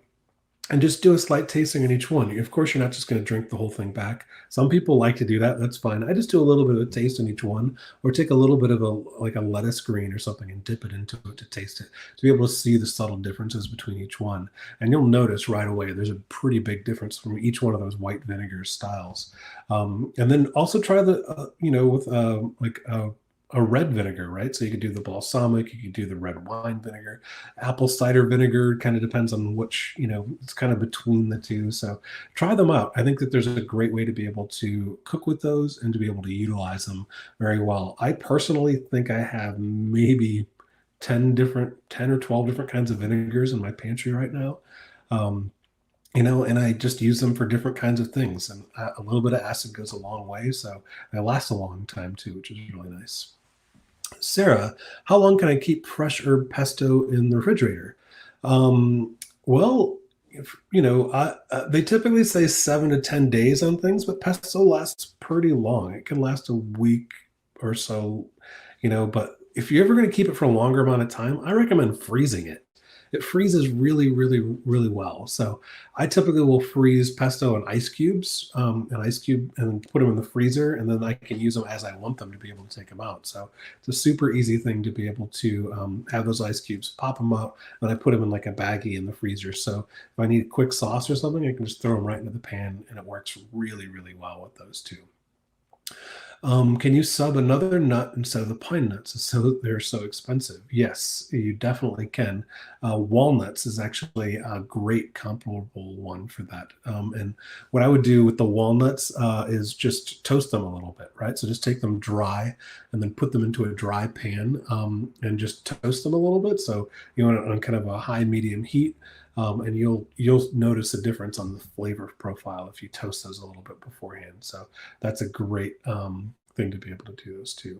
and just do a slight tasting in each one. Of course, you're not just going to drink the whole thing back. Some people like to do that. That's fine. I just do a little bit of a taste in each one, or take a little bit of a lettuce green or something and dip it into it to taste it, to be able to see the subtle differences between each one. And you'll notice right away there's a pretty big difference from each one of those white vinegar styles. And then also try with a red vinegar, right? So you could do the balsamic, you could do the red wine vinegar, apple cider vinegar, kind of depends on which, it's kind of between the two. So try them out. I think that there's a great way to be able to cook with those and to be able to utilize them very well. I personally think I have maybe 10 or 12 different kinds of vinegars in my pantry right now. And I just use them for different kinds of things. And a little bit of acid goes a long way. So they last a long time too, which is really nice. Sarah, how long can I keep fresh herb pesto in the refrigerator? Well, they typically say 7 to 10 days on things, but pesto lasts pretty long. It can last a week or so, but if you're ever going to keep it for a longer amount of time, I recommend freezing it. It freezes really, really, really well. So I typically will freeze pesto in ice cubes, and put them in the freezer, and then I can use them as I want them to be able to take them out. So it's a super easy thing to be able to have those ice cubes, pop them out, and I put them in like a baggie in the freezer. So if I need a quick sauce or something, I can just throw them right into the pan, and it works really, really well with those two. Can you sub another nut instead of the pine nuts so they're so expensive? Yes, you definitely can. Walnuts is actually a great comparable one for that. And what I would do with the walnuts is just toast them a little bit, right? So just take them dry and then put them into a dry pan, and just toast them a little bit. So on kind of a high medium heat. And you'll notice a difference on the flavor profile if you toast those a little bit beforehand. So that's a great thing to be able to do those too.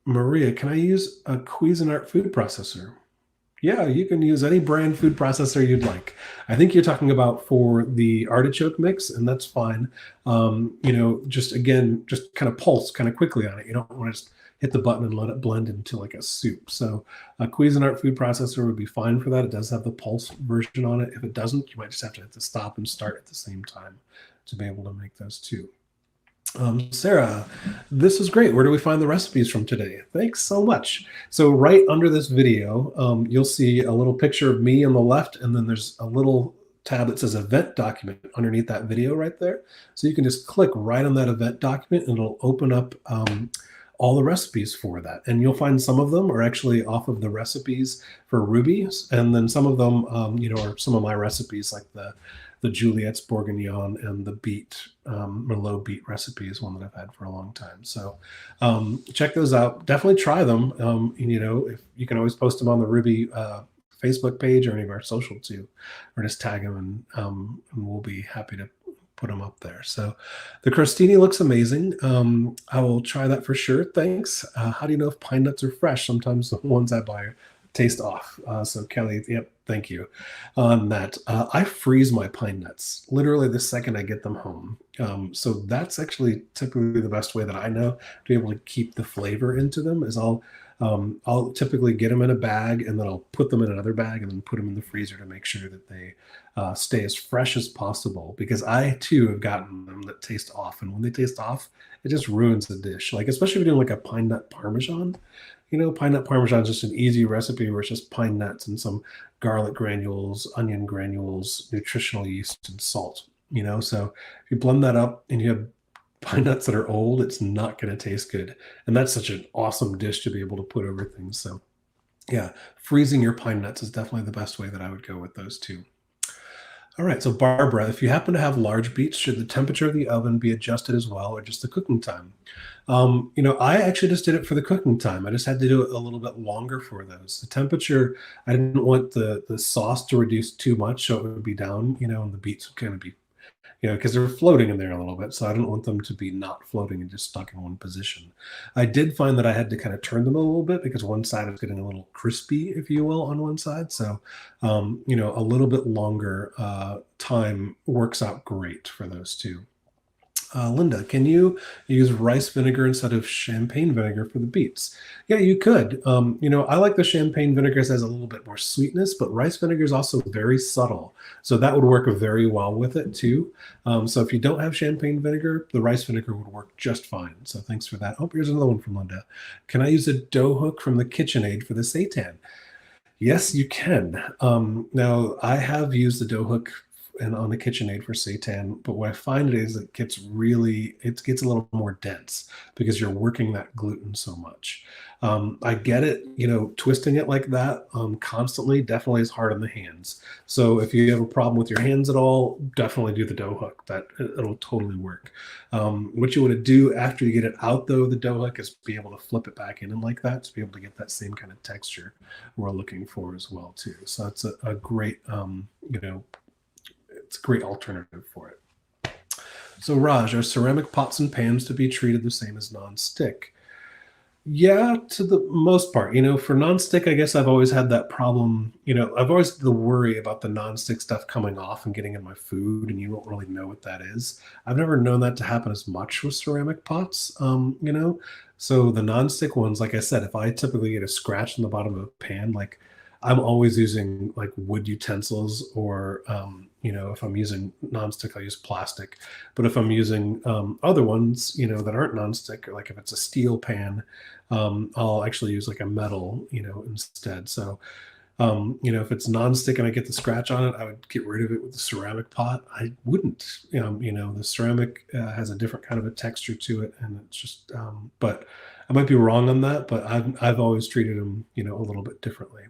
Maria, can I use a Cuisinart food processor? Yeah, you can use any brand food processor you'd like. I think you're talking about for the artichoke mix, and that's fine. Just kind of pulse kind of quickly on it. You don't want to just hit the button and let it blend into like a soup. So a Cuisinart food processor would be fine for that. It does have the pulse version on it. If it doesn't, you might just have to hit the stop and start at the same time to be able to make those too. Sarah, this is great. Where do we find the recipes from today? Thanks so much. So right under this video, you'll see a little picture of me on the left, and then there's a little tab that says event document underneath that video right there. So you can just click right on that event document and it'll open up all the recipes for that. And you'll find some of them are actually off of the recipes for Ruby's, and then some of them, are some of my recipes like the Juliette's Bourguignon and the beet, Merlot beet recipe is one that I've had for a long time. So check those out. Definitely try them. If you can always post them on the Ruby Facebook page or any of our social too, or just tag them and we'll be happy to put them up there. So the crostini looks amazing. I will try that for sure. Thanks. How do you know if pine nuts are fresh? Sometimes the ones I buy taste off. So Kelly, yep, thank you on that. I freeze my pine nuts literally the second I get them home. So that's actually typically the best way that I know to be able to keep the flavor into them is I'll typically get them in a bag and then I'll put them in another bag and then put them in the freezer to make sure that they stay as fresh as possible, because I too have gotten them that taste off, and when they taste off, it just ruins the dish. Like especially if you're doing like a pine nut parmesan. Pine nut parmesan is just an easy recipe where it's just pine nuts and some garlic granules, onion granules, nutritional yeast, and salt. So if you blend that up and you have pine nuts that are old, it's not going to taste good. And that's such an awesome dish to be able to put over things. So yeah, freezing your pine nuts is definitely the best way that I would go with those two. All right, so Barbara, if you happen to have large beets, should the temperature of the oven be adjusted as well, or just the cooking time? I actually just did it for the cooking time. I just had to do it a little bit longer for those. The temperature, I didn't want the sauce to reduce too much, so it would be down, and the beets would kind of be because they're floating in there a little bit. So I didn't want them to be not floating and just stuck in one position. I did find that I had to kind of turn them a little bit because one side was getting a little crispy, if you will, on one side. So, a little bit longer time works out great for those two. Linda, can you use rice vinegar instead of champagne vinegar for the beets? Yeah, you could. I like the champagne vinegar as a little bit more sweetness, but rice vinegar is also very subtle. So that would work very well with it too. So if you don't have champagne vinegar, the rice vinegar would work just fine. So thanks for that. Oh, here's another one from Linda. Can I use a dough hook from the KitchenAid for the seitan? Yes, you can. Now, I have used the dough hook and on the KitchenAid for seitan, but what I find is it gets a little more dense because you're working that gluten so much. I get it, twisting it like that constantly definitely is hard on the hands. So if you have a problem with your hands at all, definitely do the dough hook. It'll totally work. What you want to do after you get it out though, the dough hook, is be able to flip it back in and like that to be able to get that same kind of texture we're looking for as well too. So it's a great, it's a great alternative for it. So Raj, are ceramic pots and pans to be treated the same as non-stick? Yeah, to the most part. For non-stick, I guess I've always had that problem. I've always had the worry about the non-stick stuff coming off and getting in my food, and you don't really know what that is. I've never known that to happen as much with ceramic pots, So the non-stick ones, like I said, if I typically get a scratch in the bottom of a pan, like I'm always using like wood utensils or, if I'm using nonstick, I'll use plastic. But if I'm using other ones, that aren't nonstick, or like if it's a steel pan, I'll actually use like a metal, instead. So, if it's nonstick and I get the scratch on it, I would get rid of it with the ceramic pot. I wouldn't, the ceramic has a different kind of a texture to it, and it's just, but I might be wrong on that, but I've always treated them, a little bit differently.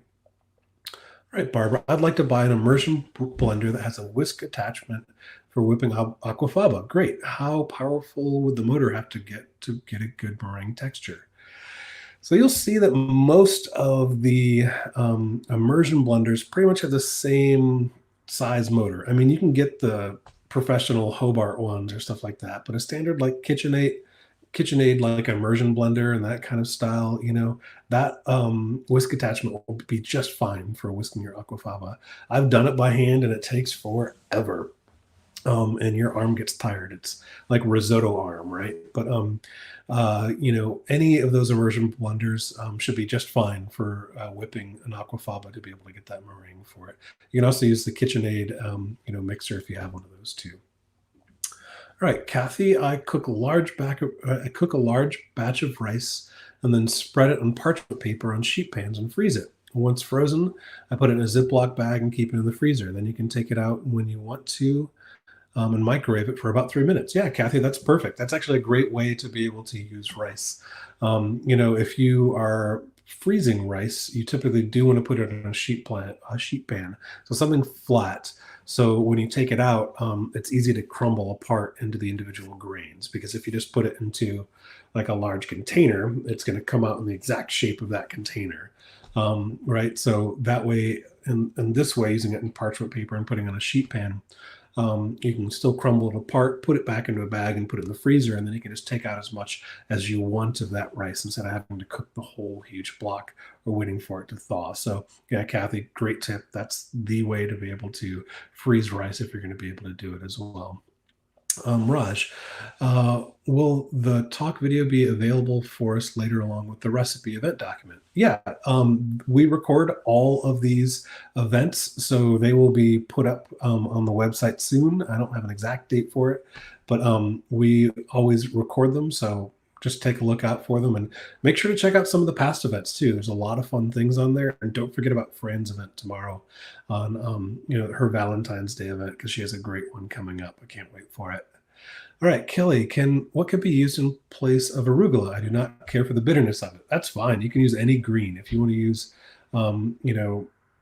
All right, Barbara, I'd like to buy an immersion blender that has a whisk attachment for whipping aquafaba. Great. How powerful would the motor have to get a good meringue texture? So you'll see that most of the immersion blenders pretty much have the same size motor. I mean, you can get the professional Hobart ones or stuff like that, but a standard like KitchenAid like immersion blender and that kind of style, that whisk attachment will be just fine for whisking your aquafaba. I've done it by hand and it takes forever. and your arm gets tired. It's like risotto arm, right? But any of those immersion blenders should be just fine for whipping an aquafaba to be able to get that meringue for it. You can also use the KitchenAid, mixer if you have one of those too. All right, Kathy, I cook a large batch of rice and then spread it on parchment paper on sheet pans and freeze it. Once frozen, I put it in a Ziploc bag and keep it in the freezer. Then you can take it out when you want to and microwave it for about 3 minutes. Yeah, Kathy, that's perfect. That's actually a great way to be able to use rice. If you are freezing rice, you typically do want to put it in a sheet pan, so something flat. So when you take it out, it's easy to crumble apart into the individual grains, because if you just put it into like a large container, it's going to come out in the exact shape of that container. Right. So that way, and this way, using it in parchment paper and putting on a sheet pan, you can still crumble it apart, put it back into a bag and put it in the freezer, and then you can just take out as much as you want of that rice instead of having to cook the whole huge block or waiting for it to thaw. So yeah, Kathy, great tip. That's the way to be able to freeze rice if you're going to be able to do it as well. Raj, will the talk video be available for us later along with the recipe event document? Yeah, we record all of these events, so they will be put up on the website soon. I don't have an exact date for it, but we always record them, so just take a look out for them and make sure to check out some of the past events too. There's a lot of fun things on there, and don't forget about Fran's event tomorrow on her Valentine's Day event, because she has a great one coming up. I can't wait for it. All right, Kelly, what could be used in place of arugula? I do not care for the bitterness of it. That's fine. You can use any green. If you want to use, if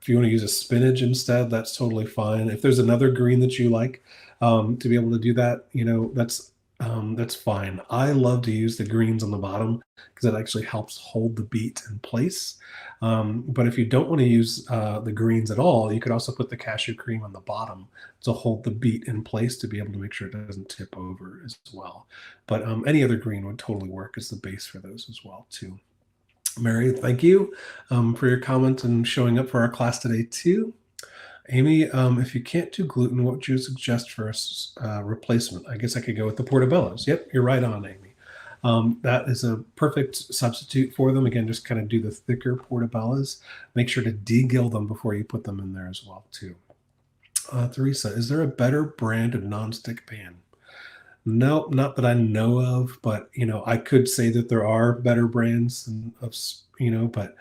you want to use a spinach instead, that's totally fine. If there's another green that you like, to be able to do that, that's fine. I love to use the greens on the bottom because it actually helps hold the beet in place. But if you don't want to use the greens at all, you could also put the cashew cream on the bottom to hold the beet in place to be able to make sure it doesn't tip over as well. But any other green would totally work as the base for those as well too. Mary, thank you for your comment and showing up for our class today too. Amy, if you can't do gluten, what would you suggest for a replacement? I guess I could go with the Portabellas. Yep, you're right on, Amy. That is a perfect substitute for them. Again, just kind of do the thicker Portabellas. Make sure to degill them before you put them in there as well too. Teresa, is there a better brand of nonstick pan? No, not that I know of, but I could say that there are better brands but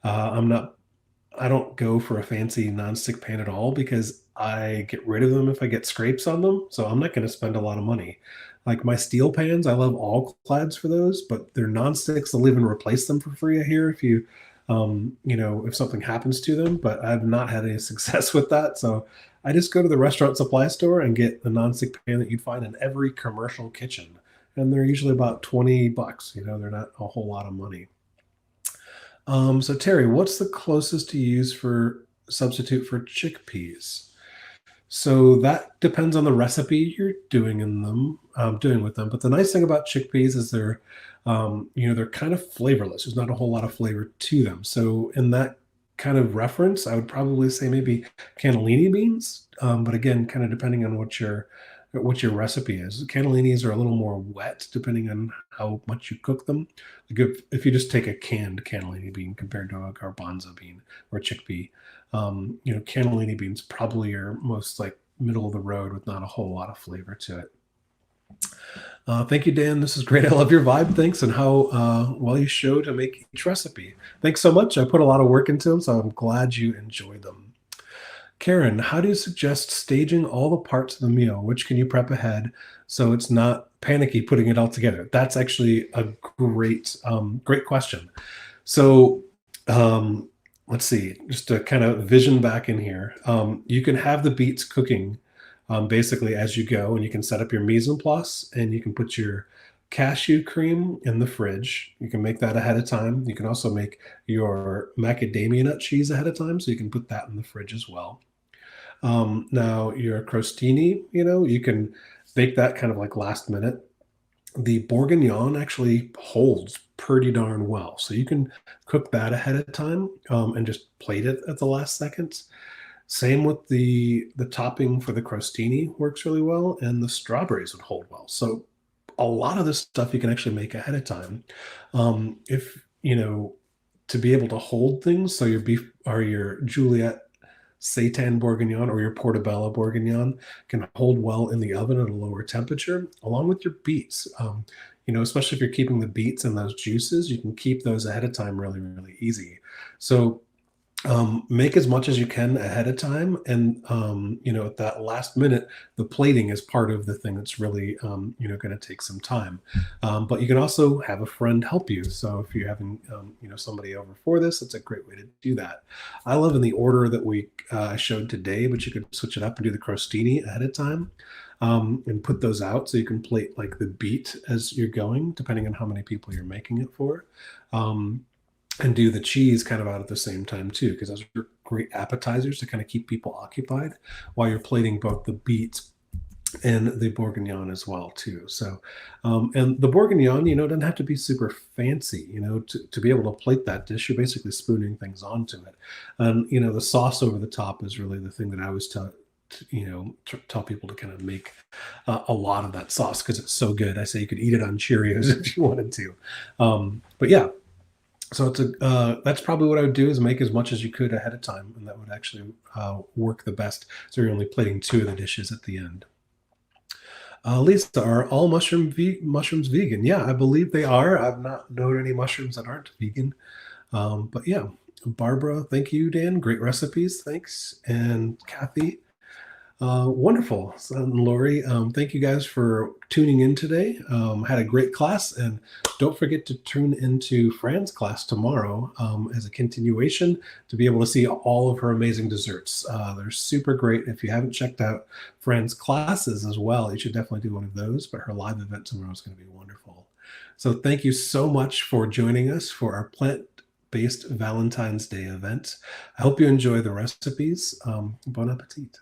I'm not. I don't go for a fancy nonstick pan at all because I get rid of them if I get scrapes on them. So I'm not going to spend a lot of money. Like my steel pans, I love all clads for those, but they're nonsticks. They'll even replace them for free here if you, if something happens to them. But I've not had any success with that. So I just go to the restaurant supply store and get the nonstick pan that you'd find in every commercial kitchen. And they're usually about $20. They're not a whole lot of money. So Terry, what's the closest to use for substitute for chickpeas? So that depends on the recipe you're doing with them. But the nice thing about chickpeas is they're kind of flavorless. There's not a whole lot of flavor to them. So in that kind of reference, I would probably say maybe cannellini beans. But again, kind of depending on what your recipe is. Cannellinis are a little more wet depending on how much you cook them. Like if you just take a canned cannellini bean compared to a garbanzo bean or chickpea, cannellini beans probably are most like middle of the road with not a whole lot of flavor to it. Thank you, Dan. This is great. I love your vibe. Thanks, and how well you show to make each recipe. Thanks so much. I put a lot of work into them, so I'm glad you enjoy them. Karen, how do you suggest staging all the parts of the meal? Which can you prep ahead so it's not panicky putting it all together? That's actually a great question. So let's see, just to kind of vision back in here. You can have the beets cooking basically as you go, and you can set up your mise en place, and you can put your cashew cream in the fridge. You can make that ahead of time. You can also make your macadamia nut cheese ahead of time, so you can put that in the fridge as well. Now your crostini, you can bake that kind of like last minute. The bourguignon actually holds pretty darn well, so you can cook that ahead of time and just plate it at the last second. Same with the topping for the crostini works really well, and the strawberries would hold well. So a lot of this stuff you can actually make ahead of time. If you know to be able to hold things, so your beef or your Juliet seitan bourguignon or your portobello bourguignon can hold well in the oven at a lower temperature, along with your beets. Especially if you're keeping the beets and those juices, you can keep those ahead of time really, really easy. So make as much as you can ahead of time, and at that last minute, the plating is part of the thing that's really going to take some time. But you can also have a friend help you. So if you're having somebody over for this, it's a great way to do that. I love in the order that we showed today, but you could switch it up and do the crostini ahead of time. And put those out so you can plate like the beet as you're going, depending on how many people you're making it for. Um, and do the cheese kind of out at the same time too, because those are great appetizers to kind of keep people occupied while you're plating both the beets and the bourguignon as well too. So, and the bourguignon, doesn't have to be super fancy, to be able to plate that dish. You're basically spooning things onto it, and the sauce over the top is really the thing that I always tell people to kind of make a lot of that sauce because it's so good. I say you could eat it on Cheerios if you wanted to, but yeah, so that's probably what I would do, is make as much as you could ahead of time, and that would actually work the best. So you're only plating two of the dishes at the end. Lisa, are all mushrooms vegan? Yeah, I believe they are. I've not known any mushrooms that aren't vegan. But yeah, Barbara, thank you, Dan. Great recipes, thanks. And Kathy, wonderful. So, and Lori, thank you guys for tuning in today. Had a great class, and don't forget to tune into Fran's class tomorrow as a continuation to be able to see all of her amazing desserts. They're super great. If you haven't checked out Fran's classes as well, you should definitely do one of those, but her live event tomorrow is going to be wonderful. So thank you so much for joining us for our plant-based Valentine's Day event. I hope you enjoy the recipes. Bon appetit.